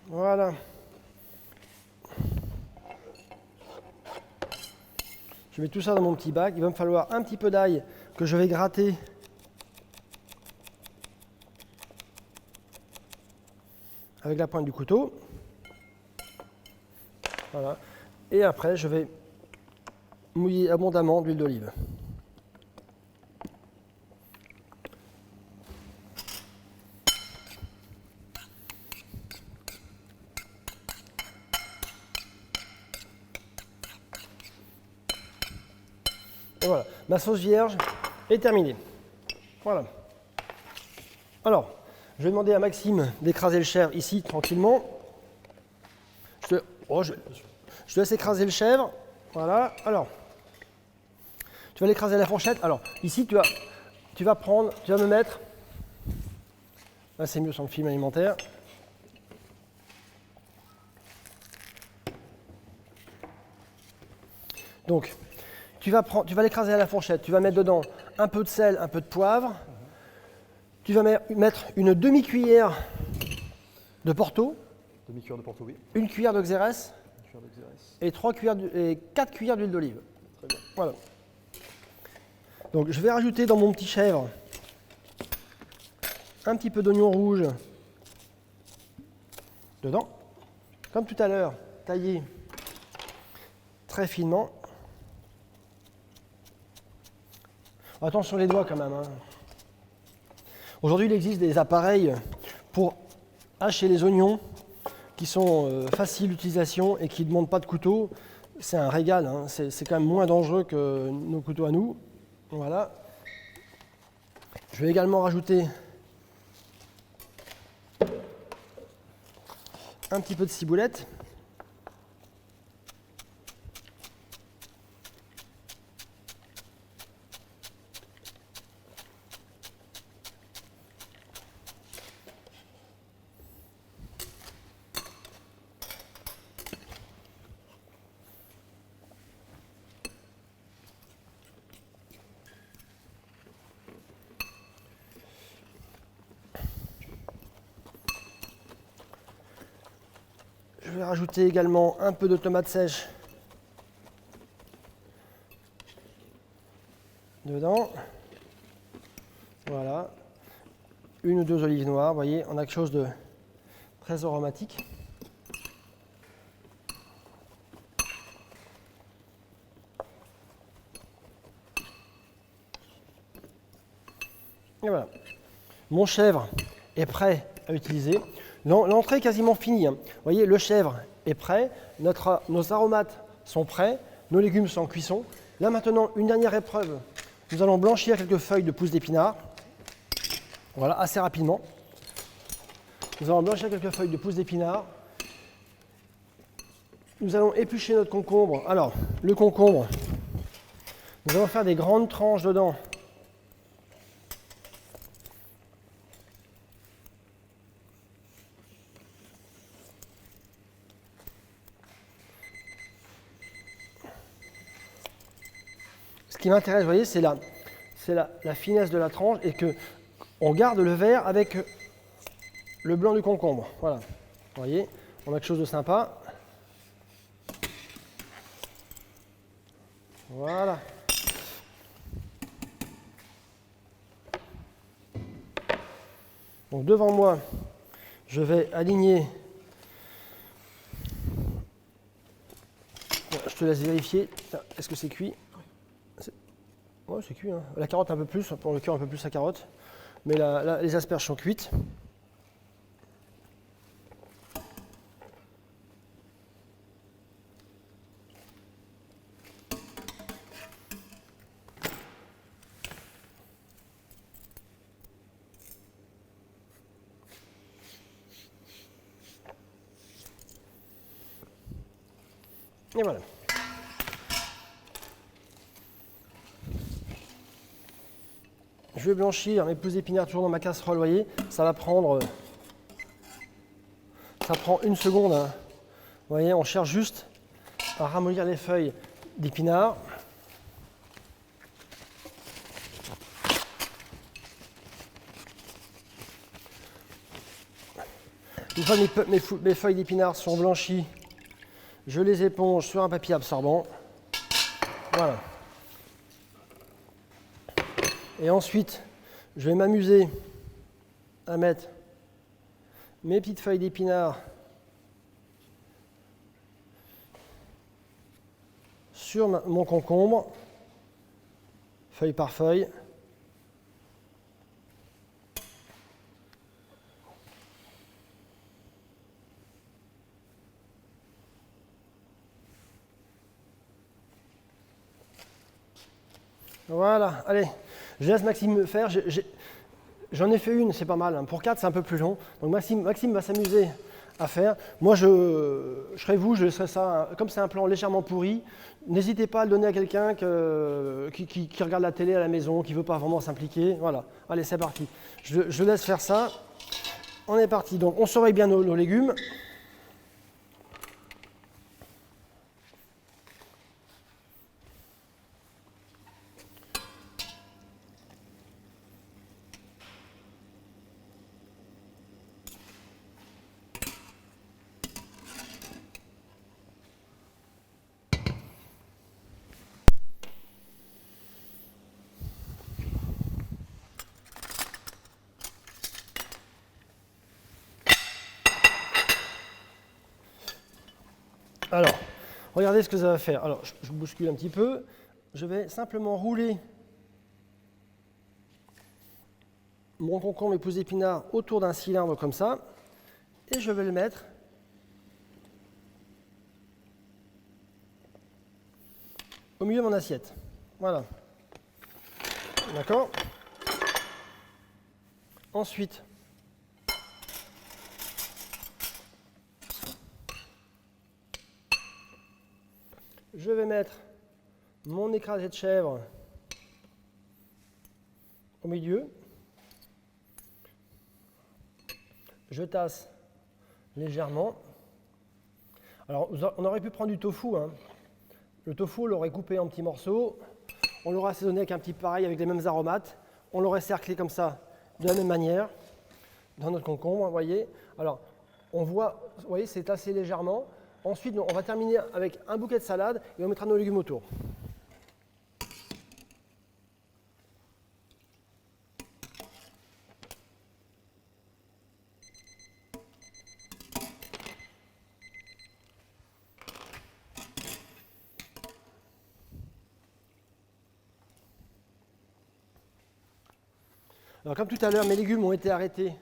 Voilà. Je mets tout ça dans mon petit bac. Il va me falloir un petit peu d'ail que je vais gratter avec la pointe du couteau. Voilà. Et après, je vais mouiller abondamment d'huile d'olive. Et voilà, ma sauce vierge est terminée. Voilà. Alors, je vais demander à Maxime d'écraser le chèvre ici, tranquillement. Je te laisse écraser le chèvre. Voilà. Alors, tu vas l'écraser à la fourchette. Alors, ici, tu vas me mettre... Là, c'est mieux sur le film alimentaire. Donc, tu vas l'écraser à la fourchette. Tu vas mettre dedans un peu de sel, un peu de poivre. Tu vas mettre une demi-cuillère de Porto. Demi-cuillère de Porto, oui. Une cuillère de Xérès. Une cuillère de Xérès. Et 4 cuillères d'huile d'olive. Très bien. Voilà. Donc, je vais rajouter dans mon petit chèvre un petit peu d'oignon rouge dedans. Comme tout à l'heure, taillé très finement. Attention les doigts quand même, hein. Aujourd'hui, il existe des appareils pour hacher les oignons qui sont faciles d'utilisation et qui ne demandent pas de couteau. C'est un régal, hein. C'est quand même moins dangereux que nos couteaux à nous. Voilà. Je vais également rajouter un petit peu de ciboulette. Je vais rajouter également un peu de tomate sèche dedans. Voilà. Une ou deux olives noires, vous voyez, on a quelque chose de très aromatique. Et voilà. Mon chèvre est prêt à utiliser. L'entrée est quasiment finie, hein. Vous voyez, le chèvre est prêt, nos aromates sont prêts, nos légumes sont en cuisson. Là maintenant, une dernière épreuve. Nous allons blanchir quelques feuilles de pousses d'épinards. Voilà, assez rapidement. Nous allons blanchir quelques feuilles de pousses d'épinards. Nous allons éplucher notre concombre. Alors, le concombre, nous allons faire des grandes tranches dedans. Ce qui m'intéresse, vous voyez, c'est la finesse de la tranche et qu'on garde le vert avec le blanc du concombre. Voilà. Vous voyez, on a quelque chose de sympa. Voilà. Donc devant moi, je vais aligner. Bon, je te laisse vérifier. Est-ce que c'est cuit? Ouais, c'est cuit, hein. La carotte un peu plus, pour le cœur un peu plus la carotte. Mais les asperges sont cuites. Et voilà. Je vais blanchir mes pousses d'épinards toujours dans ma casserole, vous voyez. Ça prend une seconde, hein. Vous voyez, on cherche juste à ramollir les feuilles d'épinards. Une fois que mes feuilles d'épinards sont blanchies, je les éponge sur un papier absorbant. Voilà. Et ensuite, je vais m'amuser à mettre mes petites feuilles d'épinards sur mon concombre, feuille par feuille. Voilà, allez, je laisse Maxime faire. J'en ai fait une, c'est pas mal, hein. Pour 4, c'est un peu plus long. Donc Maxime va s'amuser à faire. Moi, je serai vous, je laisserai ça. Comme c'est un plan légèrement pourri, n'hésitez pas à le donner à quelqu'un qui regarde la télé à la maison, qui ne veut pas vraiment s'impliquer. Voilà, allez, c'est parti. Je laisse faire ça. On est parti. Donc, on surveille bien nos légumes. Alors, regardez ce que ça va faire. Alors, je bouscule un petit peu. Je vais simplement rouler mon concombre et pousses d'épinards autour d'un cylindre comme ça. Et je vais le mettre au milieu de mon assiette. Voilà. D'accord? Ensuite, je vais mettre mon écrasé de chèvre au milieu. Je tasse légèrement. Alors, on aurait pu prendre du tofu. Hein. Le tofu, on l'aurait coupé en petits morceaux. On l'aurait assaisonné avec un petit pareil, avec les mêmes aromates. On l'aurait cerclé comme ça, de la même manière, dans notre concombre, vous voyez. Alors, on voit, vous voyez, c'est tassé légèrement. Ensuite, on va terminer avec un bouquet de salade et on mettra nos légumes autour. Alors, comme tout à l'heure, mes légumes ont été arrêtés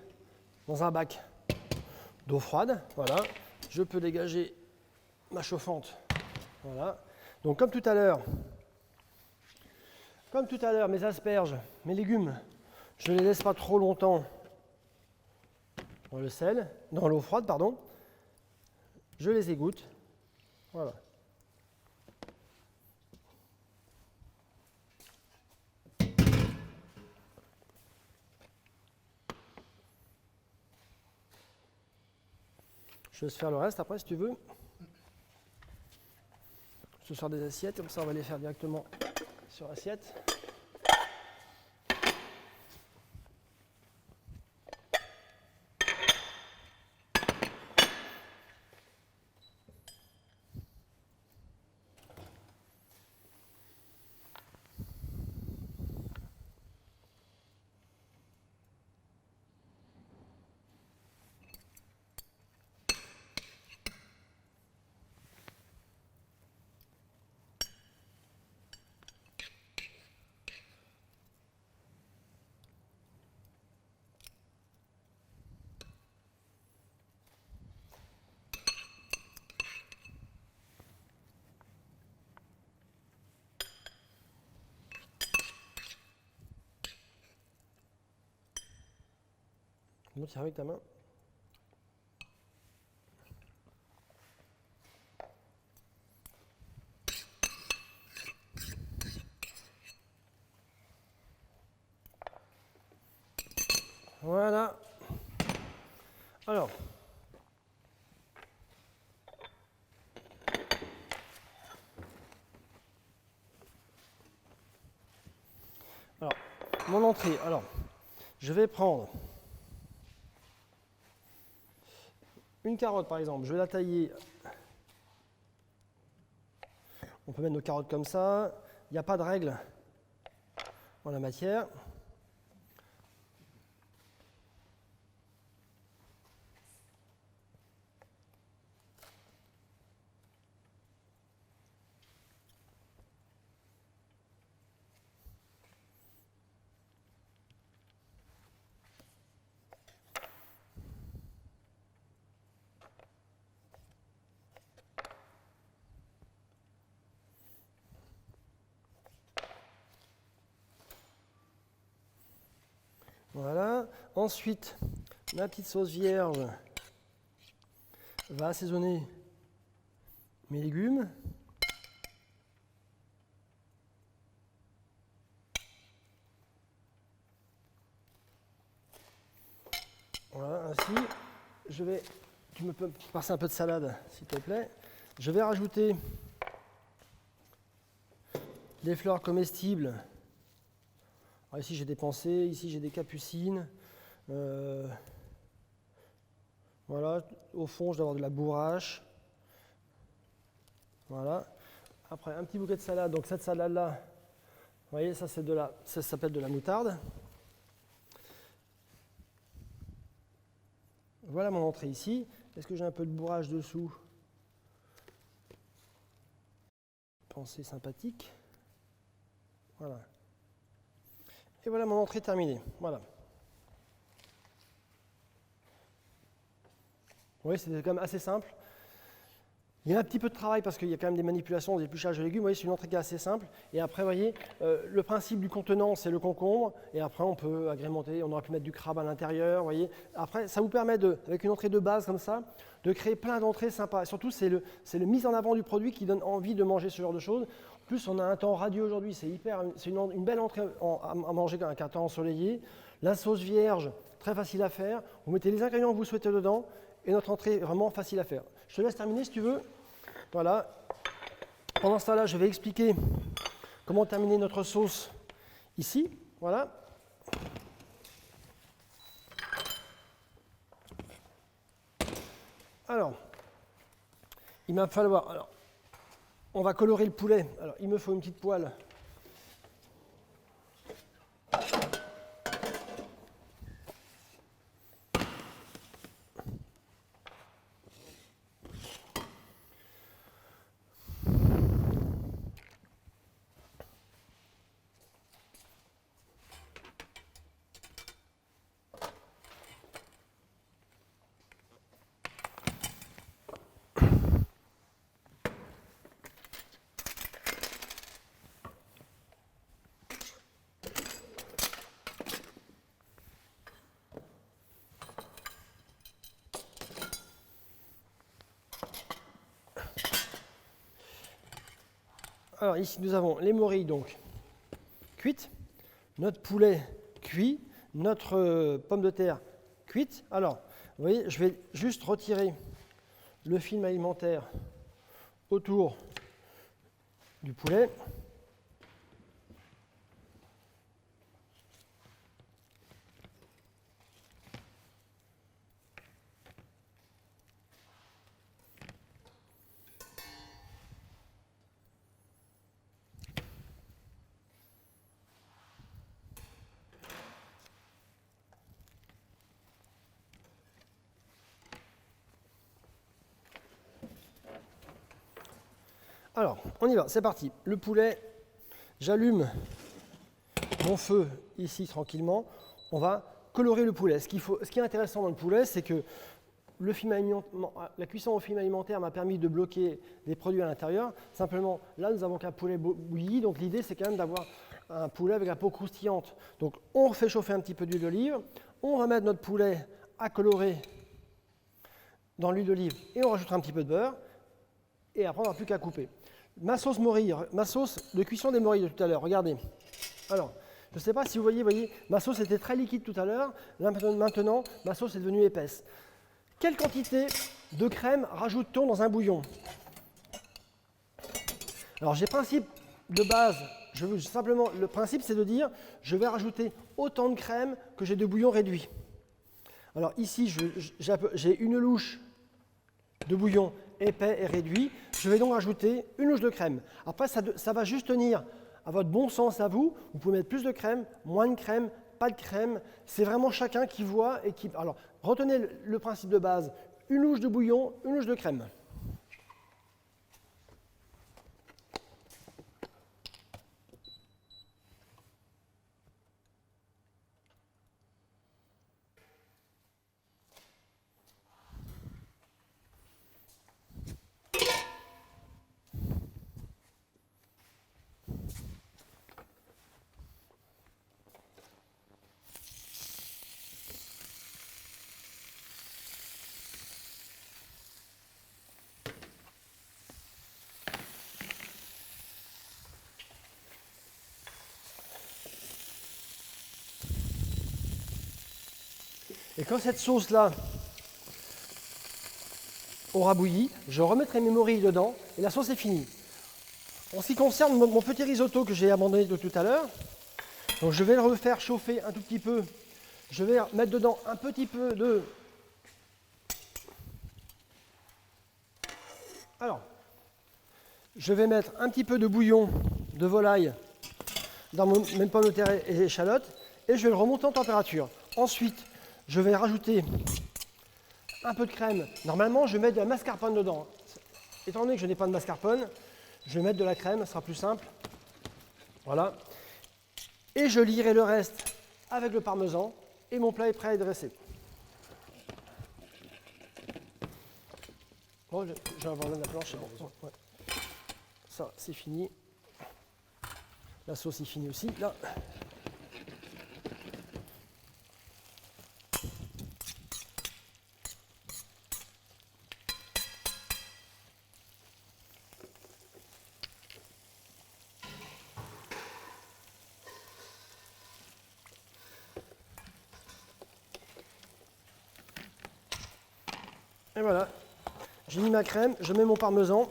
dans un bac d'eau froide. Voilà. Je peux dégager ma chauffante. Voilà. Donc, comme tout à l'heure, mes asperges, mes légumes, je ne les laisse pas trop longtemps dans le sel, dans l'eau froide, pardon. Je les égoutte. Voilà. Je laisse faire le reste après si tu veux. Je sors des assiettes, comme ça on va les faire directement sur l'assiette. Bon, tiens avec ta main. Voilà. Alors, mon entrée. Alors, je vais prendre une carotte par exemple. Je vais la tailler. On peut mettre nos carottes comme ça. Il n'y a pas de règle en la matière. Voilà. Ensuite, ma petite sauce vierge va assaisonner mes légumes. Voilà, ainsi. Tu me peux passer un peu de salade, s'il te plaît. Je vais rajouter des fleurs comestibles. Alors ici j'ai des pensées, ici j'ai des capucines. Voilà, au fond je dois avoir de la bourrache. Voilà. Après un petit bouquet de salade. Donc cette salade-là, vous voyez, ça s'appelle de la moutarde. Voilà mon entrée ici. Est-ce que j'ai un peu de bourrage dessous? Pensée sympathique. Voilà. Et voilà mon entrée terminée. Voilà. voyez, c'est quand même assez simple. Il y a un petit peu de travail parce qu'il y a quand même des manipulations, des épluchages de légumes. Vous voyez, c'est une entrée qui est assez simple. Et après, vous voyez, le principe du contenant, c'est le concombre. Et après, on peut agrémenter, on aurait pu mettre du crabe à l'intérieur. Vous voyez. Après, ça vous permet, avec une entrée de base comme ça, de créer plein d'entrées sympas. Et surtout, c'est le mise en avant du produit qui donne envie de manger ce genre de choses. En plus, on a un temps radieux aujourd'hui. C'est une belle entrée à manger avec un temps ensoleillé. La sauce vierge, très facile à faire. Vous mettez les ingrédients que vous souhaitez dedans. Et notre entrée est vraiment facile à faire. Je te laisse terminer si tu veux. Voilà. Pendant ce temps-là, je vais expliquer comment terminer notre sauce ici. Voilà. Alors, il va falloir. Alors, on va colorer le poulet. Alors, il me faut une petite poêle. Alors ici, nous avons les morilles donc cuites, notre poulet cuit, notre pomme de terre cuite. Alors, vous voyez, je vais juste retirer le film alimentaire autour du poulet. Alors, on y va, c'est parti. Le poulet, j'allume mon feu ici tranquillement. On va colorer le poulet. Ce qui est intéressant dans le poulet, c'est que la cuisson au film alimentaire m'a permis de bloquer des produits à l'intérieur. Simplement, là, nous n'avons qu'un poulet bouilli. Donc, l'idée, c'est quand même d'avoir un poulet avec la peau croustillante. Donc, on fait chauffer un petit peu d'huile d'olive. On va mettre notre poulet à colorer dans l'huile d'olive et on rajoutera un petit peu de beurre. Et après, on n'a plus qu'à couper. Ma sauce de cuisson des morilles de tout à l'heure, regardez. Alors, je ne sais pas si vous voyez, ma sauce était très liquide tout à l'heure. Là, maintenant, ma sauce est devenue épaisse. Quelle quantité de crème rajoute-t-on dans un bouillon? Alors, j'ai principe de base. Le principe, c'est de dire, je vais rajouter autant de crème que j'ai de bouillon réduit. Alors ici, j'ai une louche de bouillon épais et réduit. Je vais donc rajouter une louche de crème. Après, ça va juste tenir à votre bon sens à vous. Vous pouvez mettre plus de crème, moins de crème, pas de crème. C'est vraiment chacun qui voit et qui... Alors, retenez le principe de base. Une louche de bouillon, une louche de crème. Et quand cette sauce-là aura bouilli, je remettrai mes morilles dedans et la sauce est finie. En ce qui concerne mon petit risotto que j'ai abandonné de tout à l'heure, donc je vais le refaire chauffer un tout petit peu. Je vais mettre dedans un petit peu de... Alors, je vais mettre un petit peu de bouillon de volaille dans mes pommes de terre et échalotes et je vais le remonter en température. Ensuite, je vais rajouter un peu de crème. Normalement, je vais mettre de la mascarpone dedans. Étant donné que je n'ai pas de mascarpone, je vais mettre de la crème, ce sera plus simple. Voilà. Et je lierai le reste avec le parmesan et mon plat est prêt à être dressé. Oh, je vais avoir la planche, c'est bon. Ouais. Ça, c'est fini. La sauce est finie aussi, là. Et voilà, j'ai mis ma crème, je mets mon parmesan.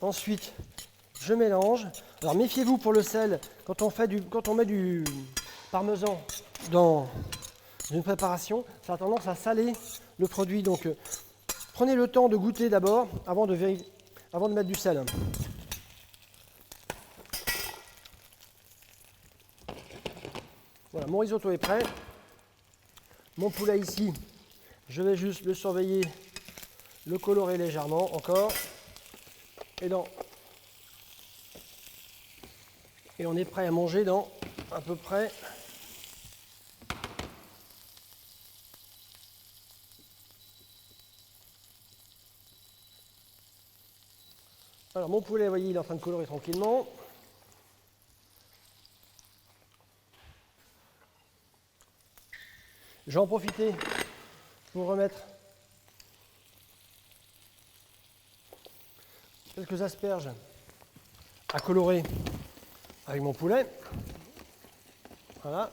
Ensuite, je mélange. Alors méfiez-vous pour le sel, quand on met du parmesan dans une préparation, ça a tendance à saler le produit. Donc prenez le temps de goûter d'abord avant de mettre du sel. Voilà, mon risotto est prêt. Mon poulet ici, je vais juste le surveiller, le colorer légèrement encore. Et on est prêt à manger dans à peu près alors mon poulet, vous voyez, il est en train de colorer tranquillement. Je vais en profiter pour remettre quelques asperges à colorer avec mon poulet. Voilà.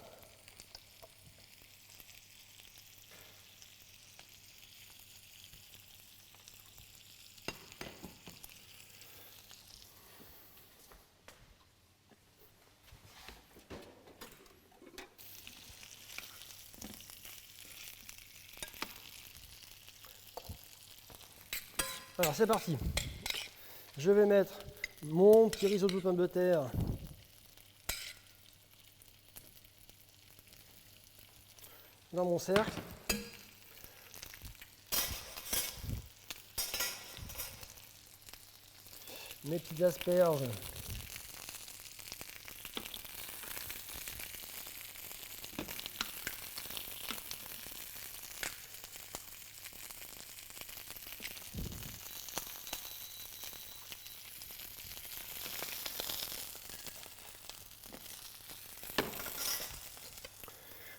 Alors c'est parti. Je vais mettre mon petit risotto de pommes de terre dans mon cercle. Mes petites asperges.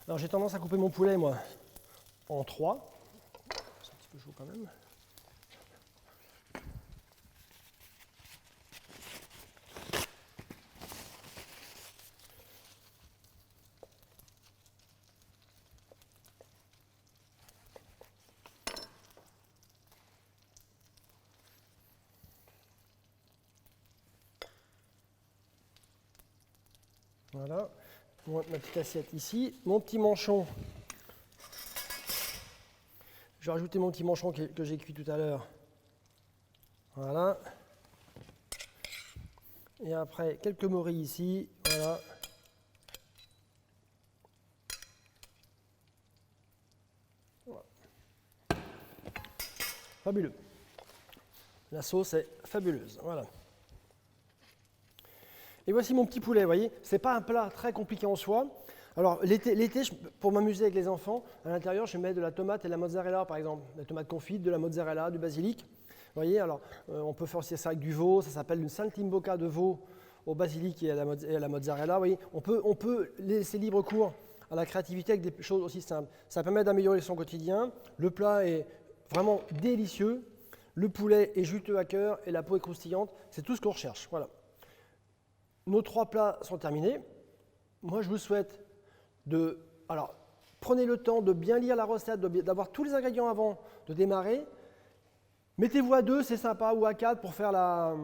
Alors j'ai tendance à couper mon poulet, moi, en 3. C'est un petit peu chaud quand même. Voilà, ma petite assiette ici. Mon petit manchon. Je vais rajouter mon petit manchon que j'ai cuit tout à l'heure. Voilà. Et après, quelques morilles ici. Voilà. Voilà. Fabuleux. La sauce est fabuleuse. Voilà. Et voici mon petit poulet, vous voyez, c'est pas un plat très compliqué en soi. Alors l'été, pour m'amuser avec les enfants, à l'intérieur, je mets de la tomate et de la mozzarella, par exemple. La tomate confite, de la mozzarella, du basilic. Vous voyez, alors on peut faire aussi ça avec du veau, ça s'appelle une saltimbocca de veau au basilic et à la mozzarella. Vous voyez, on peut laisser libre cours à la créativité avec des choses aussi simples. Ça permet d'améliorer son quotidien. Le plat est vraiment délicieux. Le poulet est juteux à cœur et la peau est croustillante. C'est tout ce qu'on recherche. Voilà. Nos 3 plats sont terminés. Moi, je vous souhaite alors, prenez le temps de bien lire la recette, d'avoir tous les ingrédients avant de démarrer. Mettez-vous à 2, c'est sympa, ou à 4 pour faire la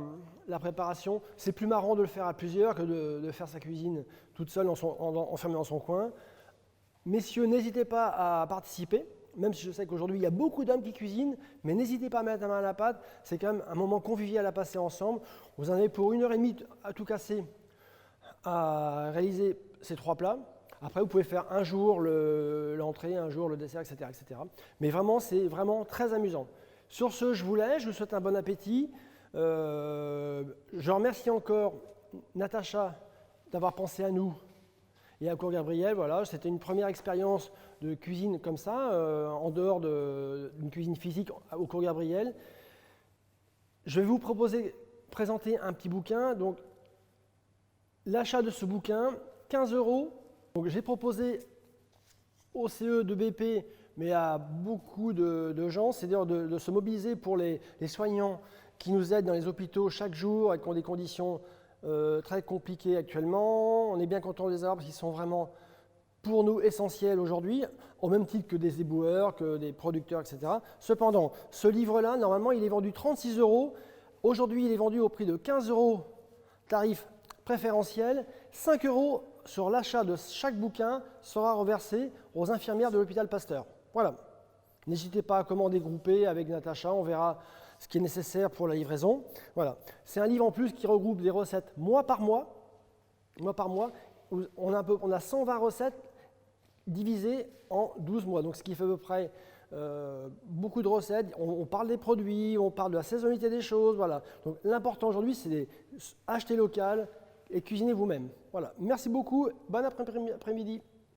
préparation. C'est plus marrant de le faire à plusieurs que de faire sa cuisine toute seule, enfermée dans son coin. Messieurs, n'hésitez pas à participer, même si je sais qu'aujourd'hui, il y a beaucoup d'hommes qui cuisinent, mais n'hésitez pas à mettre la main à la pâte. C'est quand même un moment convivial à passer ensemble. Vous en avez pour 1h30 à tout casser à réaliser ces 3 plats. Après, vous pouvez faire un jour l'entrée, un jour le dessert, etc., etc. Mais vraiment, c'est vraiment très amusant. Sur ce, je vous laisse, je vous souhaite un bon appétit. Je remercie encore Natacha d'avoir pensé à nous Et à Cours Gabriel, voilà, c'était une première expérience de cuisine comme ça, en dehors d'une cuisine physique au Cours Gabriel. Je vais vous présenter un petit bouquin. Donc, l'achat de ce bouquin, 15 €. Donc, j'ai proposé au CE de BP, mais à beaucoup de gens, c'est-à-dire de se mobiliser pour les soignants qui nous aident dans les hôpitaux chaque jour et qui ont des conditions très compliquées actuellement. On est bien content de les avoir parce qu'ils sont vraiment pour nous essentiels aujourd'hui, au même titre que des éboueurs, que des producteurs, etc. Cependant, ce livre-là, normalement, il est vendu 36 €. Aujourd'hui, il est vendu au prix de 15 €, tarif préférentiel. 5 € sur l'achat de chaque bouquin sera reversé aux infirmières de l'hôpital Pasteur. Voilà. N'hésitez pas à commander groupé avec Natacha, on verra ce qui est nécessaire pour la livraison. Voilà. C'est un livre en plus qui regroupe des recettes mois par mois. On a 120 recettes divisées en 12 mois, donc ce qui fait à peu près beaucoup de recettes. On parle des produits, on parle de la saisonnalité des choses. Voilà. Donc l'important aujourd'hui, c'est d'acheter local et cuisiner vous-même. Voilà. Merci beaucoup. Bon après-midi.